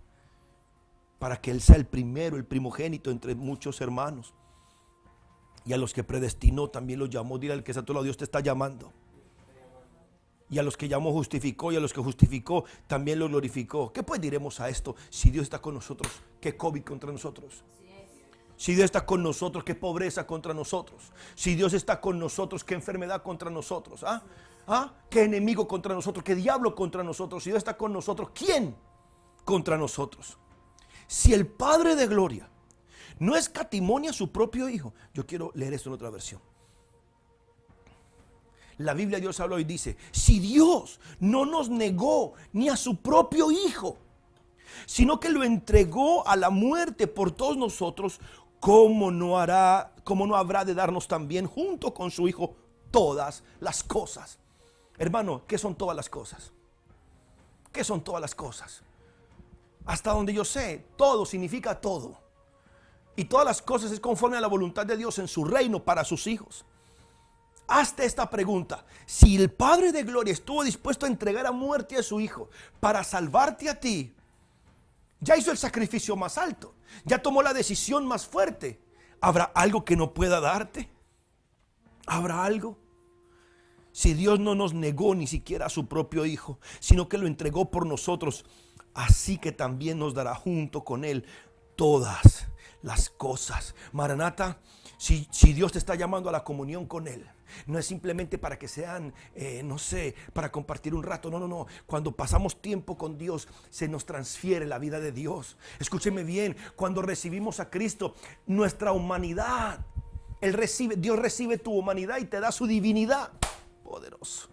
Para que Él sea el primero, el primogénito entre muchos hermanos. Y a los que predestinó también los llamó. Dile al que está a tu lado: Dios te está llamando. Y a los que llamó justificó, y a los que justificó también los glorificó. ¿Qué pues diremos a esto? Si Dios está con nosotros, ¿qué COVID contra nosotros? Si Dios está con nosotros, ¿qué pobreza contra nosotros? Si Dios está con nosotros, ¿qué enfermedad contra nosotros? ¿Qué enemigo contra nosotros? ¿Qué diablo contra nosotros? Si Dios está con nosotros, ¿quién contra nosotros? Si el Padre de gloria no escatimó a su propio Hijo. Yo quiero leer esto en otra versión. La Biblia de Dios habla y dice, si Dios no nos negó ni a su propio Hijo, sino que lo entregó a la muerte por todos nosotros, ¿cómo no habrá de darnos también junto con su Hijo todas las cosas? Hermano, ¿qué son todas las cosas? ¿Qué son todas las cosas? Hasta donde yo sé, todo significa todo. Y todas las cosas es conforme a la voluntad de Dios en su reino para sus hijos. Hazte esta pregunta: si el Padre de gloria estuvo dispuesto a entregar a muerte a su Hijo para salvarte a ti, ya hizo el sacrificio más alto, ya tomó la decisión más fuerte, ¿habrá algo que no pueda darte? ¿Habrá algo? Si Dios no nos negó ni siquiera a su propio Hijo, sino que lo entregó por nosotros, así que también nos dará junto con Él todas las cosas. Maranata, si Dios te está llamando a la comunión con Él, no es simplemente para que sean, no sé, para compartir un rato. No. Cuando pasamos tiempo con Dios, se nos transfiere la vida de Dios. Escúcheme bien, cuando recibimos a Cristo, nuestra humanidad, Dios recibe tu humanidad y te da su divinidad. Poderoso.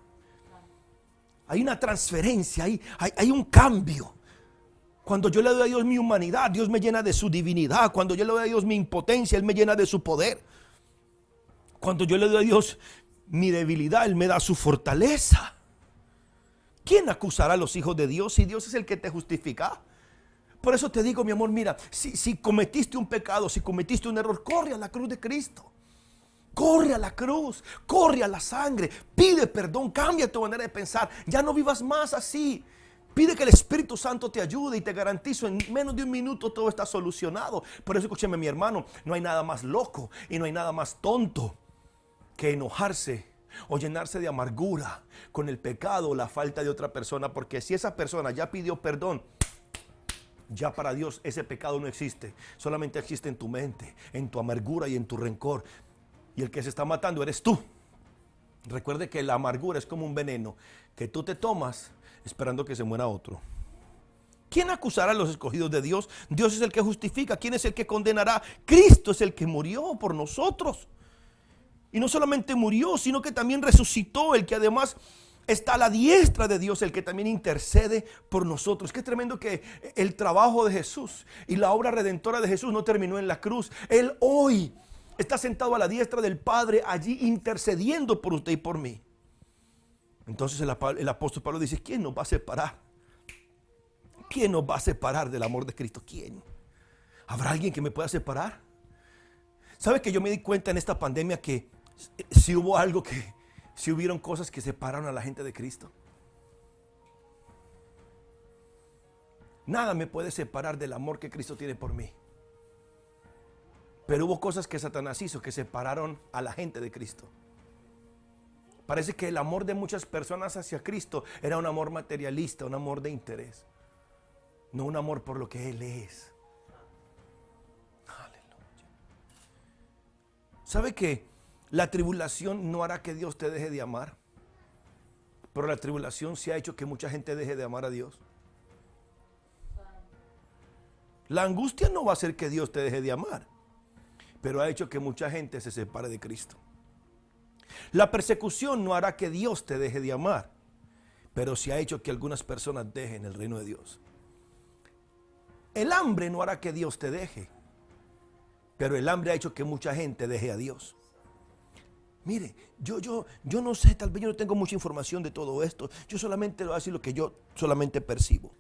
Hay una transferencia, hay un cambio. Cuando yo le doy a Dios mi humanidad, Dios me llena de su divinidad. Cuando yo le doy a Dios mi impotencia, Él me llena de su poder. Cuando yo le doy a Dios mi debilidad, Él me da su fortaleza. ¿Quién acusará a los hijos de Dios si Dios es el que te justifica? Por eso te digo, mi amor, mira, si cometiste un pecado, si cometiste un error, corre a la cruz de Cristo. Corre a la cruz, corre a la sangre, pide perdón, cambia tu manera de pensar. Ya no vivas más así. Pide que el Espíritu Santo te ayude y te garantizo, en menos de un minuto todo está solucionado. Por eso escúcheme, mi hermano, no hay nada más loco y no hay nada más tonto que enojarse o llenarse de amargura con el pecado o la falta de otra persona. Porque si esa persona ya pidió perdón, ya para Dios ese pecado no existe. Solamente existe en tu mente, en tu amargura y en tu rencor. Y el que se está matando eres tú. Recuerde que la amargura es como un veneno que tú te tomas esperando que se muera otro. ¿Quién acusará a los escogidos de Dios? Dios es el que justifica. ¿Quién es el que condenará? Cristo es el que murió por nosotros. Y no solamente murió, sino que también resucitó, el que además está a la diestra de Dios, el que también intercede por nosotros. Qué tremendo que el trabajo de Jesús y la obra redentora de Jesús no terminó en la cruz. Él hoy está sentado a la diestra del Padre, allí intercediendo por usted y por mí. Entonces el apóstol Pablo dice: ¿quién nos va a separar? ¿Quién nos va a separar del amor de Cristo? ¿Quién? ¿Habrá alguien que me pueda separar? ¿Sabe que yo me di cuenta en esta pandemia que si hubo algo si hubieron cosas que separaron a la gente de Cristo? Nada me puede separar del amor que Cristo tiene por mí. Pero hubo cosas que Satanás hizo que separaron a la gente de Cristo. Parece que el amor de muchas personas hacia Cristo era un amor materialista, un amor de interés. No un amor por lo que Él es. Aleluya. ¿Sabe que la tribulación no hará que Dios te deje de amar? Pero la tribulación sí ha hecho que mucha gente deje de amar a Dios. La angustia no va a hacer que Dios te deje de amar, pero ha hecho que mucha gente se separe de Cristo. La persecución no hará que Dios te deje de amar, pero sí ha hecho que algunas personas dejen el reino de Dios. El hambre no hará que Dios te deje, pero el hambre ha hecho que mucha gente deje a Dios. Mire, yo no sé, tal vez yo no tengo mucha información de todo esto. Yo solamente voy a decir lo que yo solamente percibo.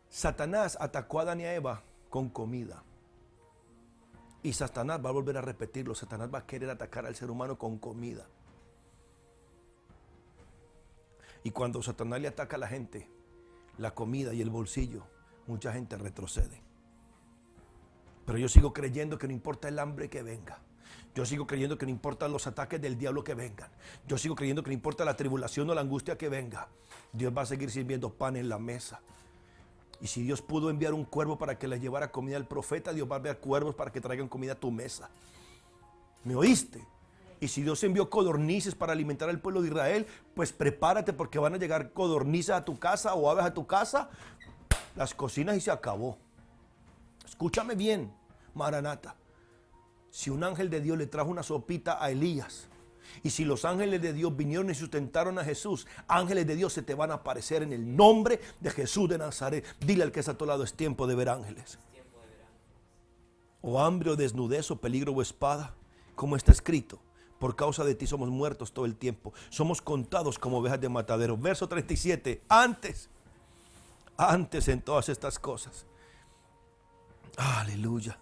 Satanás atacó a Adán y a Eva con comida. Y Satanás va a volver a repetirlo. Satanás va a querer atacar al ser humano con comida. Y cuando Satanás le ataca a la gente, la comida y el bolsillo, mucha gente retrocede. Pero yo sigo creyendo que no importa el hambre que venga. Yo sigo creyendo que no importan los ataques del diablo que vengan. Yo sigo creyendo que no importa la tribulación o la angustia que venga. Dios va a seguir sirviendo pan en la mesa. Y si Dios pudo enviar un cuervo para que le llevara comida al profeta, Dios va a enviar cuervos para que traigan comida a tu mesa. ¿Me oíste? Y si Dios envió codornices para alimentar al pueblo de Israel, pues prepárate porque van a llegar codornices a tu casa o aves a tu casa las cocinas y se acabó. Escúchame bien, Maranata. Si un ángel de Dios le trajo una sopita a Elías, y si los ángeles de Dios vinieron y sustentaron a Jesús, ángeles de Dios se te van a aparecer en el nombre de Jesús de Nazaret. Dile al que está a tu lado, es tiempo de ver ángeles. O hambre o desnudez o peligro o espada, como está escrito. Por causa de ti somos muertos todo el tiempo. Somos contados como ovejas de matadero. Verso 37. Antes en todas estas cosas. Aleluya.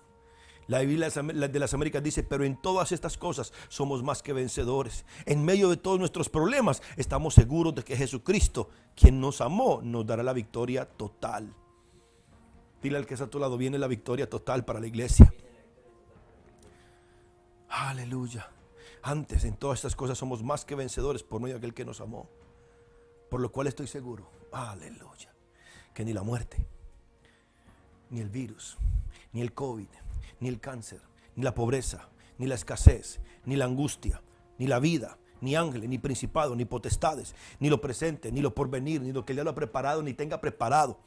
La Biblia de las Américas dice, pero en todas estas cosas somos más que vencedores. En medio de todos nuestros problemas, estamos seguros de que Jesucristo, quien nos amó, nos dará la victoria total. Dile al que está a tu lado, viene la victoria total para la iglesia. Aleluya. Antes, en todas estas cosas somos más que vencedores por medio de aquel que nos amó. Por lo cual estoy seguro, aleluya, que ni la muerte, ni el virus, ni el COVID, ni el cáncer, ni la pobreza, ni la escasez, ni la angustia, ni la vida, ni ángeles, ni principados, ni potestades, ni lo presente, ni lo porvenir, ni lo que el diablo ha preparado, ni tenga preparado,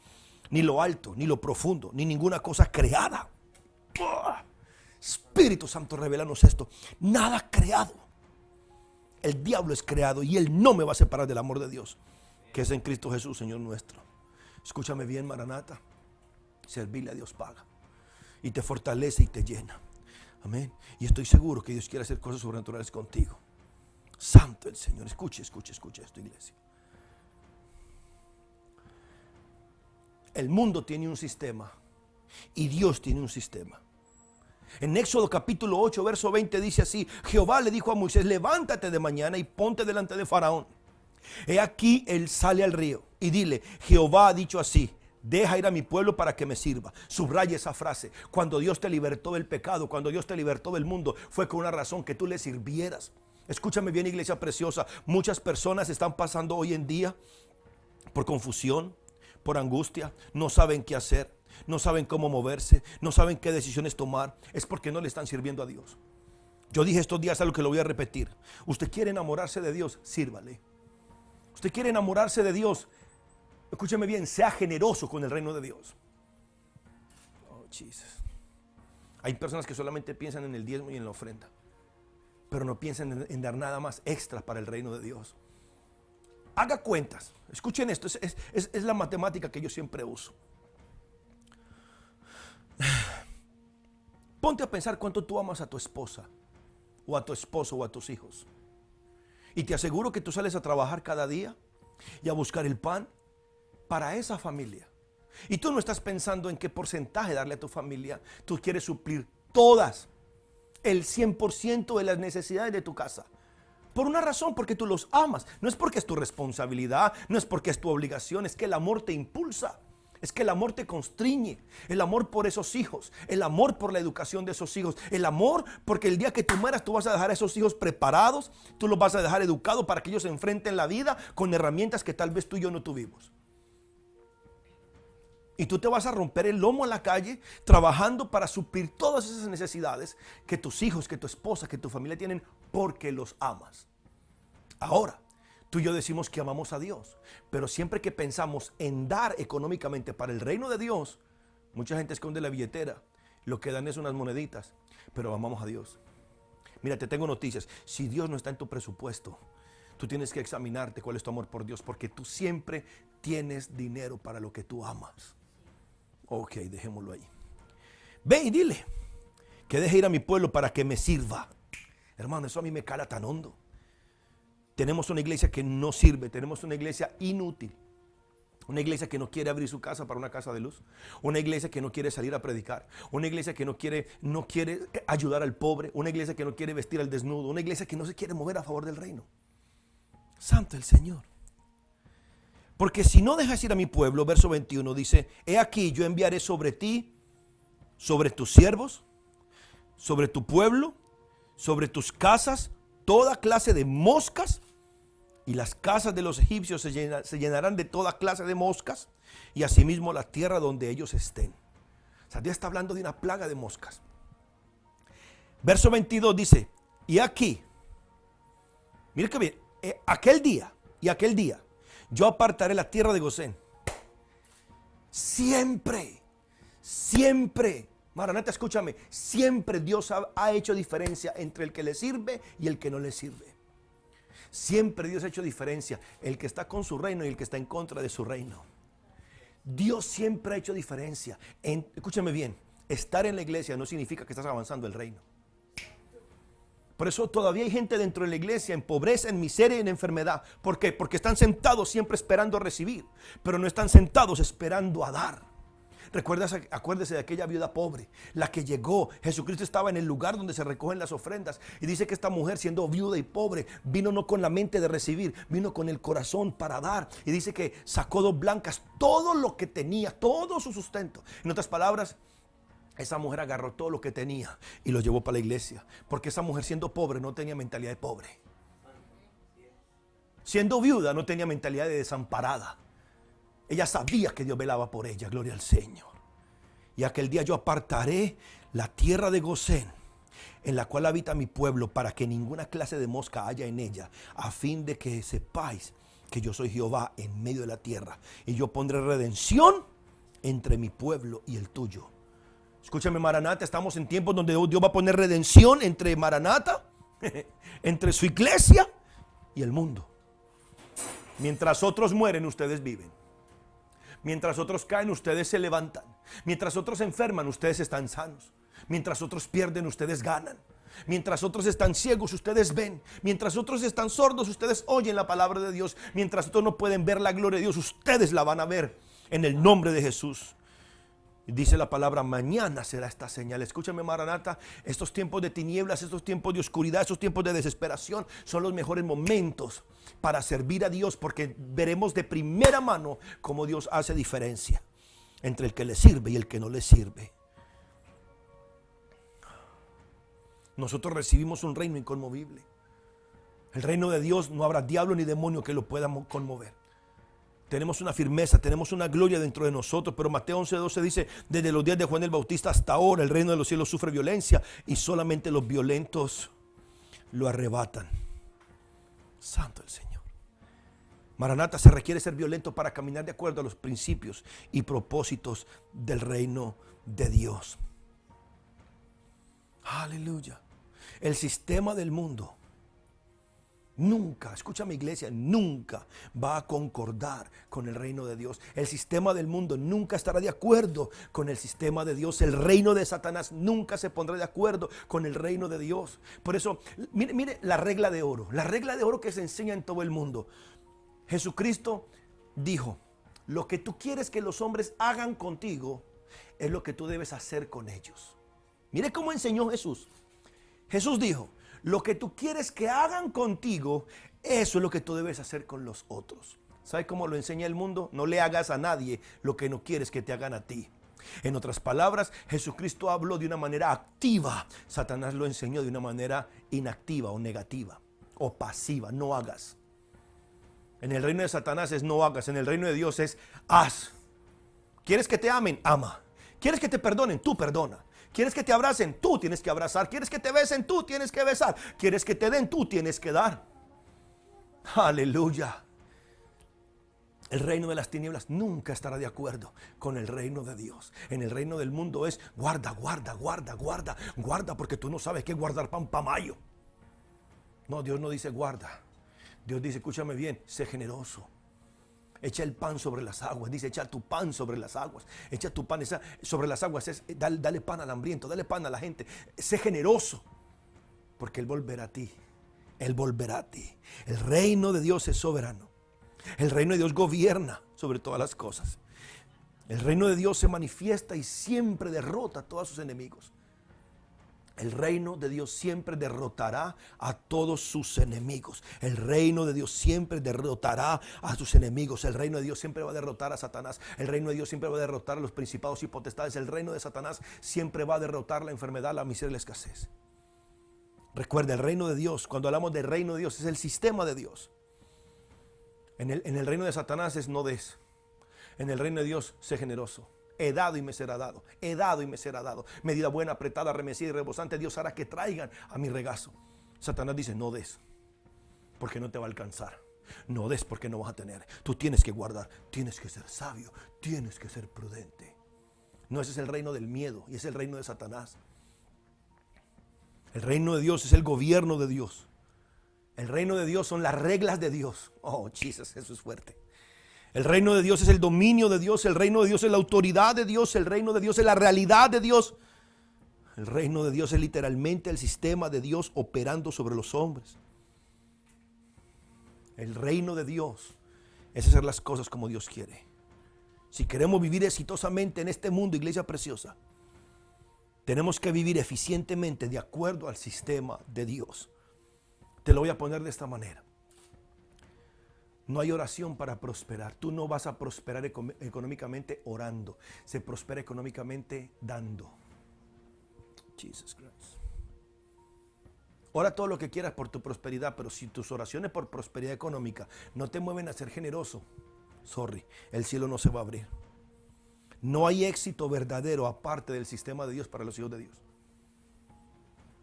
ni lo alto, ni lo profundo, ni ninguna cosa creada. Espíritu Santo, revélanos esto. Nada creado. El diablo es creado y él no me va a separar del amor de Dios, que es en Cristo Jesús, Señor nuestro. Escúchame bien, Maranata. Servirle a Dios paga. Y te fortalece y te llena. Amén. Y estoy seguro que Dios quiere hacer cosas sobrenaturales contigo. Santo el Señor. Escuche esto, iglesia. El mundo tiene un sistema y Dios tiene un sistema. En Éxodo capítulo 8, verso 20 dice así: Jehová le dijo a Moisés, levántate de mañana y ponte delante de Faraón. He aquí él sale al río y dile, Jehová ha dicho así, deja ir a mi pueblo para que me sirva. Subraya esa frase. Cuando Dios te libertó del pecado, cuando Dios te libertó del mundo, fue con una razón, que tú le sirvieras. Escúchame bien, iglesia preciosa. Muchas personas están pasando hoy en día por confusión, por angustia, no saben qué hacer, no saben cómo moverse, no saben qué decisiones tomar. Es porque no le están sirviendo a Dios. Yo dije estos días algo que lo voy a repetir. Usted quiere enamorarse de Dios, sírvale. Usted quiere enamorarse de Dios, escúcheme bien, sea generoso con el reino de Dios. Oh, Jesus. Hay personas que solamente piensan en el diezmo y en la ofrenda, pero no piensan en dar nada más extra para el reino de Dios. Haga cuentas. Escuchen esto, es la matemática que yo siempre uso. Ponte a pensar cuánto tú amas a tu esposa, o a tu esposo, o a tus hijos. Y te aseguro que tú sales a trabajar cada día y a buscar el pan para esa familia. Y tú no estás pensando en qué porcentaje darle a tu familia. Tú quieres suplir todas, el 100% de las necesidades de tu casa. Por una razón, porque tú los amas. No es porque es tu responsabilidad, no es porque es tu obligación, es que el amor te impulsa. Es que el amor te constriñe, el amor por esos hijos, el amor por la educación de esos hijos, el amor porque el día que tú mueras tú vas a dejar a esos hijos preparados, tú los vas a dejar educados para que ellos se enfrenten la vida con herramientas que tal vez tú y yo no tuvimos. Y tú te vas a romper el lomo en la calle trabajando para suplir todas esas necesidades que tus hijos, que tu esposa, que tu familia tienen porque los amas. Ahora, tú y yo decimos que amamos a Dios, pero siempre que pensamos en dar económicamente para el reino de Dios, mucha gente esconde la billetera, lo que dan es unas moneditas, pero amamos a Dios. Mira, te tengo noticias, si Dios no está en tu presupuesto, tú tienes que examinarte cuál es tu amor por Dios, porque tú siempre tienes dinero para lo que tú amas. Ok, dejémoslo ahí. Ve y dile que deje ir a mi pueblo para que me sirva. Hermano, eso a mí me cala tan hondo. Tenemos una iglesia que no sirve, tenemos una iglesia inútil, una iglesia que no quiere abrir su casa para una casa de luz, una iglesia que no quiere salir a predicar, una iglesia que no quiere ayudar al pobre, una iglesia que no quiere vestir al desnudo, una iglesia que no se quiere mover a favor del reino. Santo el Señor. Porque si no dejas ir a mi pueblo, verso 21 dice, he aquí yo enviaré sobre ti, sobre tus siervos, sobre tu pueblo, sobre tus casas, toda clase de moscas, y las casas de los egipcios se llenarán de toda clase de moscas, y asimismo la tierra donde ellos estén. O sea, Dios está hablando de una plaga de moscas. Verso 22 dice, y aquí, mire que bien, aquel día, yo apartaré la tierra de Gosén. Siempre, siempre, Maranata, escúchame, siempre Dios ha hecho diferencia entre el que le sirve y el que no le sirve. Siempre Dios ha hecho diferencia, el que está con su reino y el que está en contra de su reino. Dios siempre ha hecho diferencia. Escúchame bien, estar en la iglesia no significa que estás avanzando el reino. Por eso todavía hay gente dentro de la iglesia en pobreza, en miseria y en enfermedad. ¿Por qué? Porque están sentados siempre esperando a recibir, pero no están sentados esperando a dar. Acuérdese de aquella viuda pobre, la que llegó. Jesucristo estaba en el lugar donde se recogen las ofrendas. Y dice que esta mujer, siendo viuda y pobre, vino no con la mente de recibir, vino con el corazón para dar. Y dice que sacó 2 blancas, todo lo que tenía, todo su sustento. En otras palabras, esa mujer agarró todo lo que tenía y lo llevó para la iglesia. Porque esa mujer, siendo pobre, no tenía mentalidad de pobre. Siendo viuda, no tenía mentalidad de desamparada. Ella sabía que Dios velaba por ella, gloria al Señor. Y aquel día yo apartaré la tierra de Gosén, en la cual habita mi pueblo, para que ninguna clase de mosca haya en ella, a fin de que sepáis que yo soy Jehová en medio de la tierra. Y yo pondré redención entre mi pueblo y el tuyo. Escúchame, Maranata, estamos en tiempos donde Dios va a poner redención entre Maranata, entre su iglesia y el mundo. Mientras otros mueren, ustedes viven. Mientras otros caen, ustedes se levantan. Mientras otros enferman, ustedes están sanos. Mientras otros pierden, ustedes ganan. Mientras otros están ciegos, ustedes ven. Mientras otros están sordos, ustedes oyen la palabra de Dios. Mientras otros no pueden ver la gloria de Dios, ustedes la van a ver en el nombre de Jesús. Dice la palabra, mañana será esta señal. Escúchame, Maranata, estos tiempos de tinieblas, estos tiempos de oscuridad, estos tiempos de desesperación son los mejores momentos para servir a Dios, porque veremos de primera mano cómo Dios hace diferencia entre el que le sirve y el que no le sirve. Nosotros recibimos un reino inconmovible. El reino de Dios, no habrá diablo ni demonio que lo pueda conmover. Tenemos una firmeza, tenemos una gloria dentro de nosotros. Pero Mateo 11:12 dice, desde los días de Juan el Bautista hasta ahora el reino de los cielos sufre violencia y solamente los violentos lo arrebatan. Santo el Señor. Maranata, se requiere ser violento para caminar de acuerdo a los principios y propósitos del reino de Dios. Aleluya. El sistema del mundo nunca, escúchame, iglesia, nunca va a concordar con el reino de Dios. El sistema del mundo nunca estará de acuerdo con el sistema de Dios. El reino de Satanás nunca se pondrá de acuerdo con el reino de Dios. Por eso, mire la regla de oro. La regla de oro que se enseña en todo el mundo. Jesucristo dijo, lo que tú quieres que los hombres hagan contigo es lo que tú debes hacer con ellos. Mire cómo enseñó Jesús. Jesús dijo, lo que tú quieres que hagan contigo, eso es lo que tú debes hacer con los otros. ¿Sabes cómo lo enseña el mundo? No le hagas a nadie lo que no quieres que te hagan a ti. En otras palabras, Jesucristo habló de una manera activa. Satanás lo enseñó de una manera inactiva o negativa o pasiva. No hagas. En el reino de Satanás es no hagas. En el reino de Dios es haz. ¿Quieres que te amen? Ama. ¿Quieres que te perdonen? Tú perdona. ¿Quieres que te abracen? Tú tienes que abrazar. ¿Quieres que te besen? Tú tienes que besar. ¿Quieres que te den? Tú tienes que dar. Aleluya. El reino de las tinieblas nunca estará de acuerdo con el reino de Dios. En el reino del mundo es guarda, guarda, guarda, guarda, guarda, porque tú no sabes qué guardar pan para mayo. No, Dios no dice guarda. Dios dice, escúchame bien, sé generoso. Echa el pan sobre las aguas. Dice, echa tu pan sobre las aguas. Echa tu pan sobre las aguas. Dale pan al hambriento, dale pan a la gente. Sé generoso, porque Él volverá a ti. Él volverá a ti. El reino de Dios es soberano. El reino de Dios gobierna sobre todas las cosas. El reino de Dios se manifiesta y siempre derrota a todos sus enemigos. El reino de Dios siempre derrotará a todos sus enemigos. El reino de Dios siempre derrotará a sus enemigos. El reino de Dios siempre va a derrotar a Satanás. El reino de Dios siempre va a derrotar a los principados y potestades. El reino de Satanás siempre va a derrotar la enfermedad, la miseria y la escasez. Recuerda, el reino de Dios, cuando hablamos del reino de Dios, es el sistema de Dios. En el reino de Satanás es no des. En el reino de Dios, sé generoso. He dado y me será dado. He dado y me será dado. Medida buena, apretada, remecida y rebosante, Dios hará que traigan a mi regazo. Satanás dice, no des, porque no te va a alcanzar. No des porque no vas a tener. Tú tienes que guardar, tienes que ser sabio, tienes que ser prudente. No, ese es el reino del miedo y es el reino de Satanás. El reino de Dios es el gobierno de Dios. El reino de Dios son las reglas de Dios. Oh, Jesus, eso es fuerte. El reino de Dios es el dominio de Dios. El reino de Dios es la autoridad de Dios. El reino de Dios es la realidad de Dios. El reino de Dios es literalmente el sistema de Dios operando sobre los hombres. El reino de Dios es hacer las cosas como Dios quiere. Si queremos vivir exitosamente en este mundo, iglesia preciosa, tenemos que vivir eficientemente de acuerdo al sistema de Dios. Te lo voy a poner de esta manera. No hay oración para prosperar. Tú no vas a prosperar económicamente orando. Se prospera económicamente dando. Jesus Christ. Ora todo lo que quieras por tu prosperidad, pero si tus oraciones por prosperidad económica no te mueven a ser generoso, sorry, el cielo no se va a abrir. No hay éxito verdadero aparte del sistema de Dios para los hijos de Dios.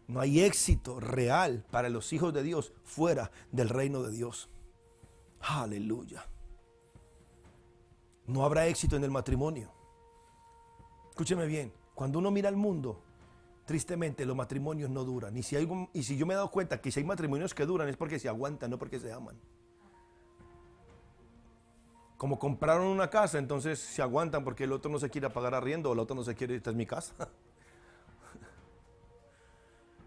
No hay éxito real para los hijos de Dios fuera del reino de Dios. Aleluya. No habrá éxito en el matrimonio. Escúcheme bien, cuando uno mira al mundo, tristemente los matrimonios no duran. Y si yo me he dado cuenta que si hay matrimonios que duran es porque se aguantan, no porque se aman. Como compraron una casa, entonces se aguantan porque el otro no se quiere pagar arriendo o el otro no se quiere, esta es mi casa.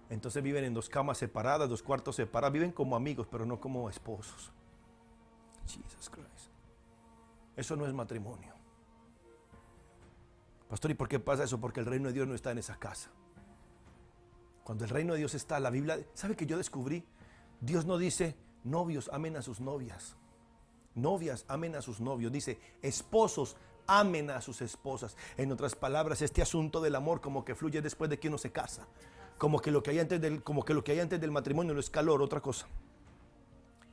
Entonces viven en 2 camas separadas, 2 cuartos separados, viven como amigos, pero no como esposos. Jesus Christ. Eso no es matrimonio. Pastor, ¿y por qué pasa eso? Porque el reino de Dios no está en esa casa. Cuando el reino de Dios está, la Biblia, ¿sabe que yo descubrí? Dios no dice, novios amen a sus novias. Novias amen a sus novios. Dice, esposos amen a sus esposas. En otras palabras, este asunto del amor como que fluye después de que uno se casa. Como que lo que hay antes del matrimonio no es calor, otra cosa.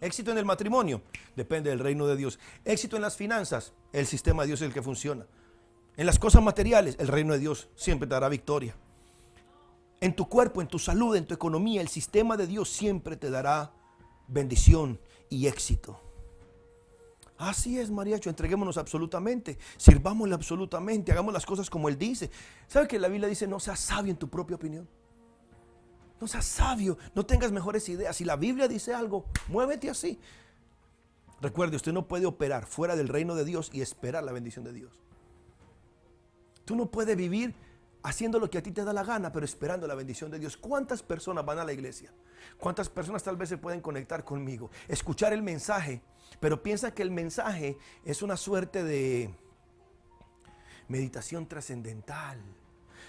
Éxito en el matrimonio depende del reino de Dios. Éxito en las finanzas, el sistema de Dios es el que funciona. En las cosas materiales, el reino de Dios siempre te dará victoria. En tu cuerpo, en tu salud, en tu economía, el sistema de Dios siempre te dará bendición y éxito. Así es, mariacho, entreguémonos absolutamente, sirvámosle absolutamente, hagamos las cosas como Él dice. ¿Sabe que la Biblia dice no seas sabio en tu propia opinión? No seas sabio, no tengas mejores ideas. Si la Biblia dice algo, muévete así. Recuerde, usted no puede operar fuera del reino de Dios y esperar la bendición de Dios. Tú no puedes vivir haciendo lo que a ti te da la gana, pero esperando la bendición de Dios. ¿Cuántas personas van a la iglesia? ¿Cuántas personas tal vez se pueden conectar conmigo? Escuchar el mensaje, pero piensa que el mensaje es una suerte de meditación trascendental.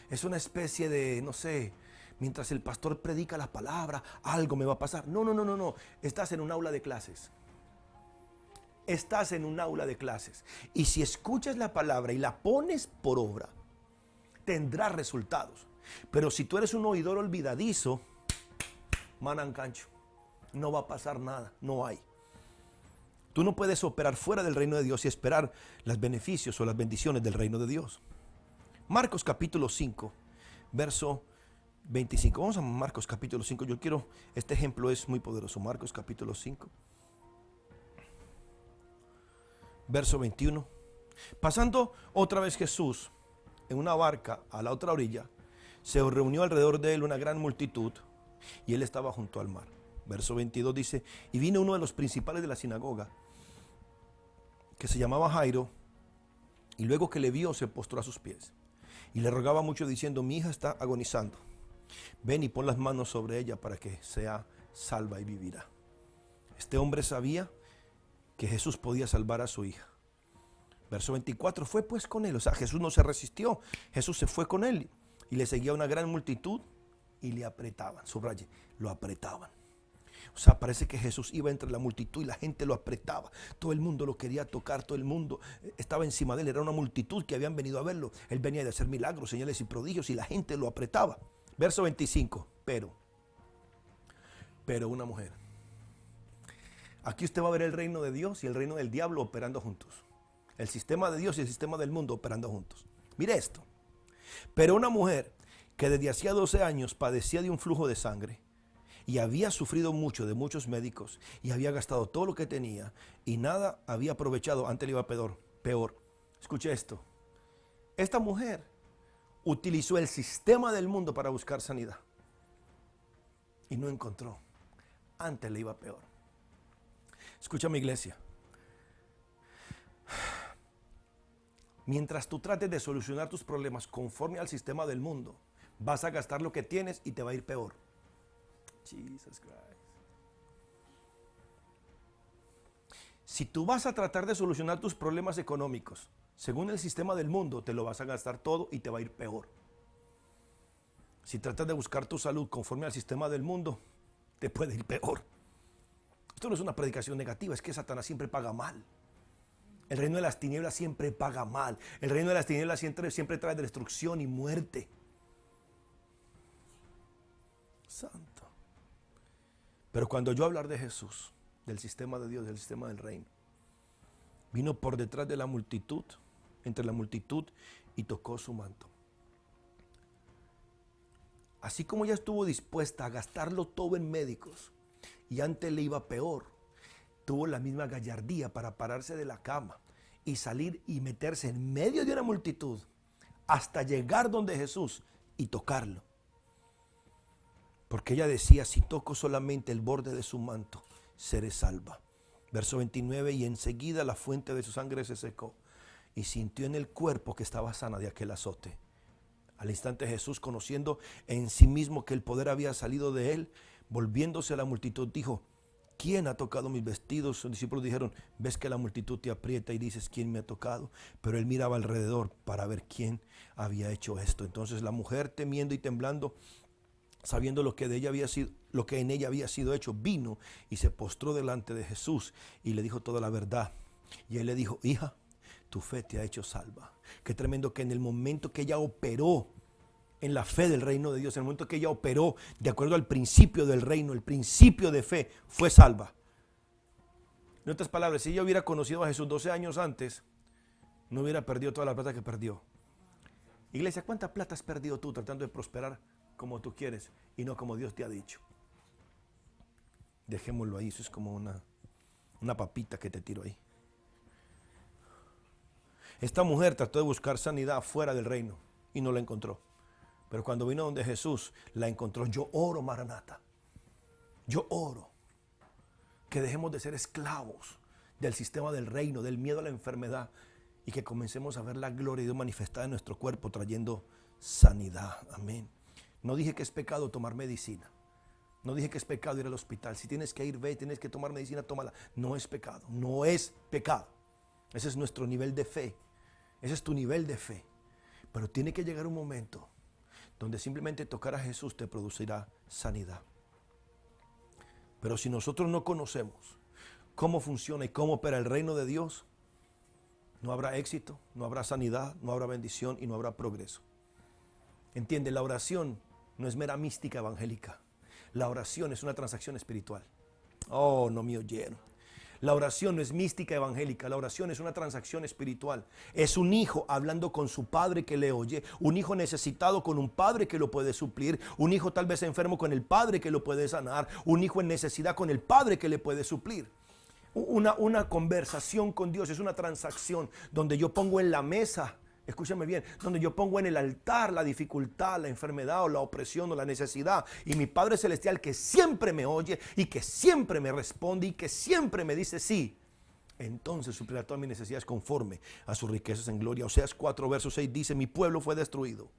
Es una especie de, no sé, mientras el pastor predica la palabra, algo me va a pasar. No. Estás en un aula de clases. Estás en un aula de clases. Y si escuchas la palabra y la pones por obra, tendrás resultados. Pero si tú eres un oidor olvidadizo, manancancho, no va a pasar nada, no hay. Tú no puedes operar fuera del reino de Dios y esperar los beneficios o las bendiciones del reino de Dios. Marcos capítulo 5, verso 25. Vamos a Marcos capítulo 5. Este ejemplo es muy poderoso. Marcos capítulo 5, verso 21. Pasando otra vez Jesús en una barca a la otra orilla, se reunió alrededor de él una gran multitud y él estaba junto al mar. Verso 22 dice, y vino uno de los principales de la sinagoga, que se llamaba Jairo, y luego que le vio se postró a sus pies y le rogaba mucho diciendo, mi hija está agonizando, ven y pon las manos sobre ella para que sea salva y vivirá. Este hombre sabía que Jesús podía salvar a su hija. Verso 24, fue pues con él, o sea, Jesús no se resistió, Jesús se fue con él y le seguía una gran multitud y le apretaban, subraye, lo apretaban. O sea, parece que Jesús iba entre la multitud y la gente lo apretaba. Todo el mundo lo quería tocar, todo el mundo estaba encima de él. Era una multitud que habían venido a verlo. Él venía de hacer milagros, señales y prodigios y la gente lo apretaba. Verso 25, pero una mujer. Aquí usted va a ver el reino de Dios y el reino del diablo operando juntos. El sistema de Dios y el sistema del mundo operando juntos. Mire esto. Pero una mujer que desde hacía 12 años padecía de un flujo de sangre y había sufrido mucho de muchos médicos y había gastado todo lo que tenía y nada había aprovechado, antes le iba peor. Escuche esto. Esta mujer utilizó el sistema del mundo para buscar sanidad y no encontró. Antes le iba peor. Escucha, mi iglesia. Mientras tú trates de solucionar tus problemas conforme al sistema del mundo, vas a gastar lo que tienes y te va a ir peor. Jesus Christ. Si tú vas a tratar de solucionar tus problemas económicos según el sistema del mundo, te lo vas a gastar todo y te va a ir peor. Si tratas de buscar tu salud conforme al sistema del mundo, te puede ir peor. Esto no es una predicación negativa, es que Satanás siempre paga mal. El reino de las tinieblas siempre paga mal. El reino de las tinieblas siempre trae destrucción y muerte. Santo. Pero cuando yo hablar de Jesús, del sistema de Dios, del sistema del reino, vino por detrás de la multitud, entre la multitud, y tocó su manto. Así como ella estuvo dispuesta a gastarlo todo en médicos y antes le iba peor, tuvo la misma gallardía para pararse de la cama y salir y meterse en medio de una multitud hasta llegar donde Jesús y tocarlo. Porque ella decía, si toco solamente el borde de su manto, seré salva. Verso 29, y enseguida la fuente de su sangre se secó y sintió en el cuerpo que estaba sana de aquel azote. Al instante Jesús, conociendo en sí mismo que el poder había salido de él, volviéndose a la multitud, dijo, ¿quién ha tocado mis vestidos? Sus discípulos dijeron, ves que la multitud te aprieta y dices, ¿quién me ha tocado? Pero él miraba alrededor para ver quién había hecho esto. Entonces la mujer, temiendo y temblando, sabiendo lo que en ella había sido hecho, vino y se postró delante de Jesús y le dijo toda la verdad. Y él le dijo, hija, tu fe te ha hecho salva. Qué tremendo que en el momento que ella operó en la fe del reino de Dios, en el momento que ella operó de acuerdo al principio del reino, el principio de fe, fue salva. En otras palabras, si ella hubiera conocido a Jesús 12 años antes, no hubiera perdido toda la plata que perdió. Iglesia, ¿cuánta plata has perdido tú tratando de prosperar como tú quieres y no como Dios te ha dicho? Dejémoslo ahí, eso es como una papita que te tiro ahí. Esta mujer trató de buscar sanidad fuera del reino y no la encontró. Pero cuando vino donde Jesús, la encontró. Yo oro, Maranata. Yo oro que dejemos de ser esclavos del sistema del reino, del miedo a la enfermedad, y que comencemos a ver la gloria de Dios manifestada en nuestro cuerpo, trayendo sanidad. Amén. No dije que es pecado tomar medicina. No dije que es pecado ir al hospital. Si tienes que ir, ve, tienes que tomar medicina, tómala. No es pecado. No es pecado. Ese es nuestro nivel de fe. Ese es tu nivel de fe. Pero tiene que llegar un momento donde simplemente tocar a Jesús te producirá sanidad. Pero si nosotros no conocemos cómo funciona y cómo opera el reino de Dios, no habrá éxito, no habrá sanidad, no habrá bendición y no habrá progreso. Entiende, la oración no es mera mística evangélica. La oración es una transacción espiritual. Oh, no me oyeron. La oración no es mística evangélica, la oración es una transacción espiritual. Es un hijo hablando con su padre que le oye, un hijo necesitado con un padre que lo puede suplir, un hijo tal vez enfermo con el padre que lo puede sanar, un hijo en necesidad con el padre que le puede suplir. Una conversación con Dios es una transacción donde yo pongo en la mesa, escúchame bien, donde yo pongo en el altar la dificultad, la enfermedad o la opresión o la necesidad. Y mi Padre Celestial, que siempre me oye y que siempre me responde y que siempre me dice sí, entonces suplirá todas mis necesidades conforme a sus riquezas en gloria. Oseas 4, verso 6 dice, mi pueblo fue destruido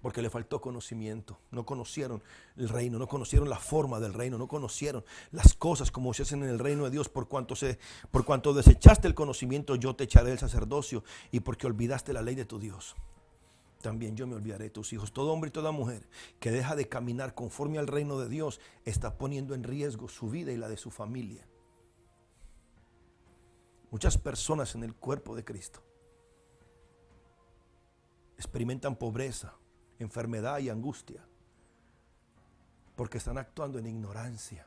porque le faltó conocimiento. No conocieron el reino, no conocieron la forma del reino, no conocieron las cosas como se hacen en el reino de Dios. Por cuanto desechaste el conocimiento, yo te echaré del sacerdocio, y porque olvidaste la ley de tu Dios, también yo me olvidaré de tus hijos. Todo hombre y toda mujer que deja de caminar conforme al reino de Dios está poniendo en riesgo su vida y la de su familia. Muchas personas en el cuerpo de Cristo experimentan pobreza, enfermedad y angustia porque están actuando en ignorancia.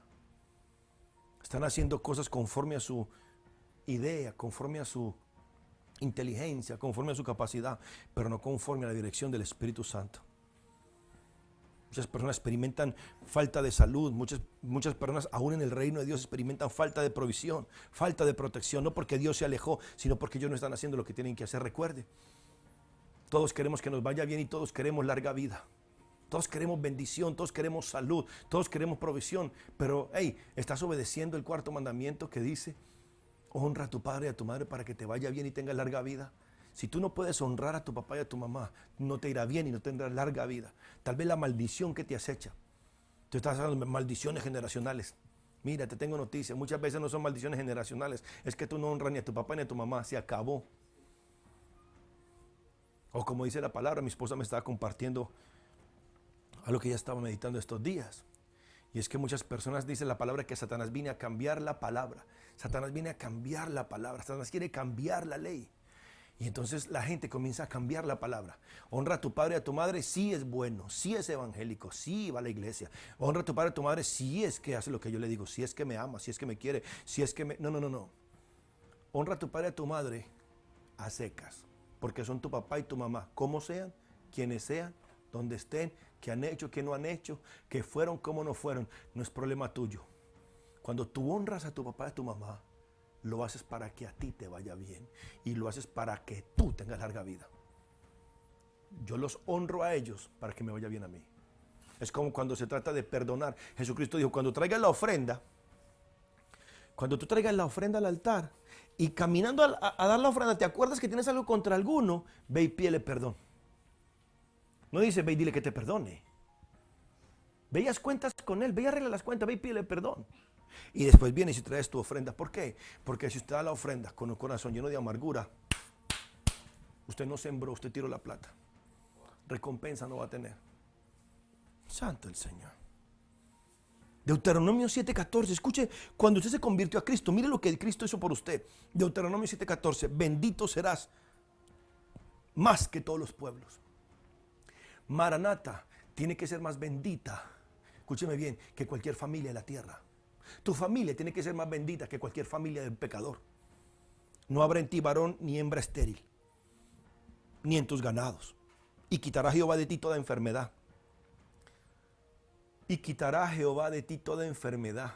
Están haciendo cosas conforme a su idea, conforme a su inteligencia, conforme a su capacidad, pero no conforme a la dirección del Espíritu Santo. Muchas personas experimentan falta de salud, muchas personas aún en el reino de Dios experimentan falta de provisión, falta de protección, no porque Dios se alejó, sino porque ellos no están haciendo lo que tienen que hacer. Recuerde, todos queremos que nos vaya bien y todos queremos larga vida. Todos queremos bendición, todos queremos salud, todos queremos provisión. Pero, hey, estás obedeciendo el cuarto mandamiento que dice, honra a tu padre y a tu madre para que te vaya bien y tengas larga vida. Si tú no puedes honrar a tu papá y a tu mamá, no te irá bien y no tendrás larga vida. Tal vez la maldición que te acecha. Tú estás hablando de maldiciones generacionales. Mira, te tengo noticias. Muchas veces no son maldiciones generacionales. Es que tú no honras ni a tu papá ni a tu mamá. Se acabó. O como dice la palabra, mi esposa me estaba compartiendo algo que ella estaba meditando estos días. Y es que muchas personas dicen la palabra que Satanás viene a cambiar la palabra. Satanás viene a cambiar la palabra. Satanás quiere cambiar la ley. Y entonces la gente comienza a cambiar la palabra. Honra a tu padre y a tu madre, sí es bueno, sí es evangélico, sí va a la iglesia. Honra a tu padre y a tu madre, sí es que hace lo que yo le digo, sí es que me ama, sí es que me quiere, sí es que me... No. Honra a tu padre y a tu madre a secas, porque son tu papá y tu mamá, como sean, quienes sean, donde estén, qué han hecho, qué no han hecho, qué fueron, cómo no fueron, no es problema tuyo. Cuando tú honras a tu papá y a tu mamá, lo haces para que a ti te vaya bien y lo haces para que tú tengas larga vida. Yo los honro a ellos para que me vaya bien a mí. Es como cuando se trata de perdonar. Jesucristo dijo, cuando traigas la ofrenda, cuando tú traigas la ofrenda al altar y caminando a dar la ofrenda, te acuerdas que tienes algo contra alguno, ve y pídele perdón. No dice, ve y dile que te perdone. Ve y haz cuentas con él, ve y arregla las cuentas, ve y pídele perdón. Y después vienes y traes tu ofrenda. ¿Por qué? Porque si usted da la ofrenda con un corazón lleno de amargura, usted no sembró, usted tiró la plata. Recompensa no va a tener. Santo el Señor. Deuteronomio 7:14. Escuche, cuando usted se convirtió a Cristo, mire lo que Cristo hizo por usted. Deuteronomio 7:14. Bendito serás más que todos los pueblos. Maranata tiene que ser más bendita. Escúcheme bien, que cualquier familia de la tierra. Tu familia tiene que ser más bendita que cualquier familia del pecador. No habrá en ti varón ni hembra estéril, ni en tus ganados. Y quitará Jehová de ti toda enfermedad. Y quitará Jehová de ti toda enfermedad.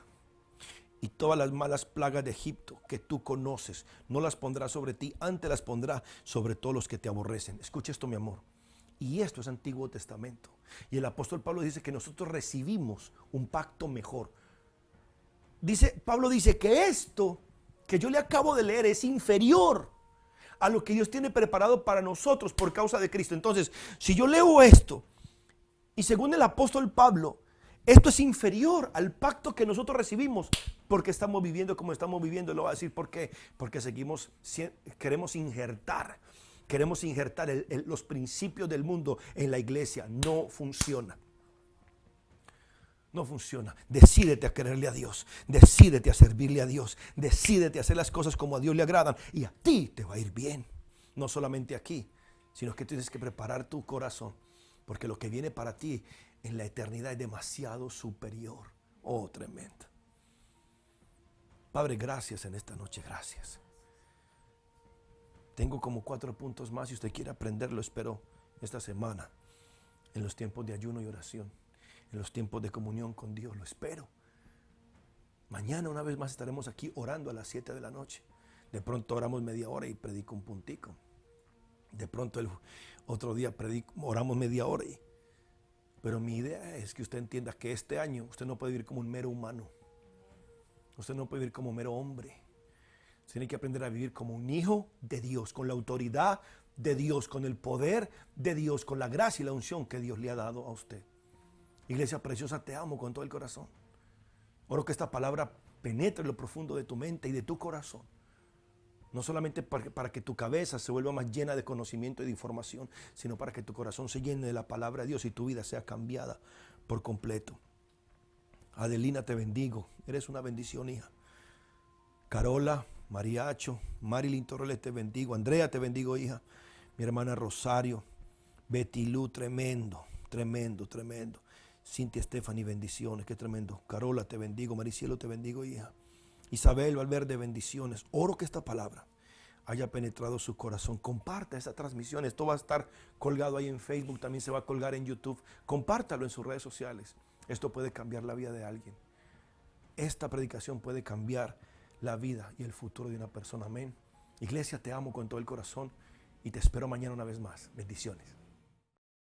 Y todas las malas plagas de Egipto que tú conoces, no las pondrá sobre ti, antes las pondrá sobre todos los que te aborrecen. Escucha esto, mi amor. Y esto es Antiguo Testamento. Y el apóstol Pablo dice que nosotros recibimos un pacto mejor. Pablo dice que esto que yo le acabo de leer es inferior a lo que Dios tiene preparado para nosotros por causa de Cristo. Entonces, si yo leo esto y según el apóstol Pablo, esto es inferior al pacto que nosotros recibimos porque estamos viviendo como estamos viviendo. Lo voy a decir por qué. Porque queremos injertar los principios del mundo en la iglesia. No funciona. No funciona. Decídete a quererle a Dios. Decídete a servirle a Dios. Decídete a hacer las cosas como a Dios le agradan. Y a ti te va a ir bien. No solamente aquí, sino que tienes que preparar tu corazón. Porque lo que viene para ti en la eternidad es demasiado superior. Oh, tremendo. Padre, gracias en esta noche. Gracias. Tengo como 4 puntos más. Si usted quiere aprenderlo, espero esta semana. En los tiempos de ayuno y oración. En los tiempos de comunión con Dios, lo espero. Mañana una vez más estaremos aquí orando a las 7 de la noche. De pronto oramos media hora y predico un puntico. De pronto el otro día oramos media hora. Pero mi idea es que usted entienda que este año usted no puede vivir como un mero humano. Usted no puede vivir como un mero hombre. Usted tiene que aprender a vivir como un hijo de Dios, con la autoridad de Dios, con el poder de Dios, con la gracia y la unción que Dios le ha dado a usted. Iglesia preciosa, te amo con todo el corazón. Oro que esta palabra penetre en lo profundo de tu mente y de tu corazón. No solamente para que tu cabeza se vuelva más llena de conocimiento y de información, sino para que tu corazón se llene de la palabra de Dios y tu vida sea cambiada por completo. Adelina, te bendigo. Eres una bendición, hija. Carola, Mariacho, Marilyn Torres, te bendigo. Andrea, te bendigo, hija. Mi hermana Rosario, Betty Lu, tremendo. Cintia Stephanie, bendiciones, qué tremendo. Carola, te bendigo. Maricielo, te bendigo, hija. Isabel Valverde, bendiciones. Oro que esta palabra haya penetrado su corazón. Comparta esa transmisión. Esto va a estar colgado ahí en Facebook, también se va a colgar en YouTube. Compártalo en sus redes sociales. Esto puede cambiar la vida de alguien. Esta predicación puede cambiar la vida y el futuro de una persona. Amén. Iglesia, te amo con todo el corazón y te espero mañana una vez más. Bendiciones.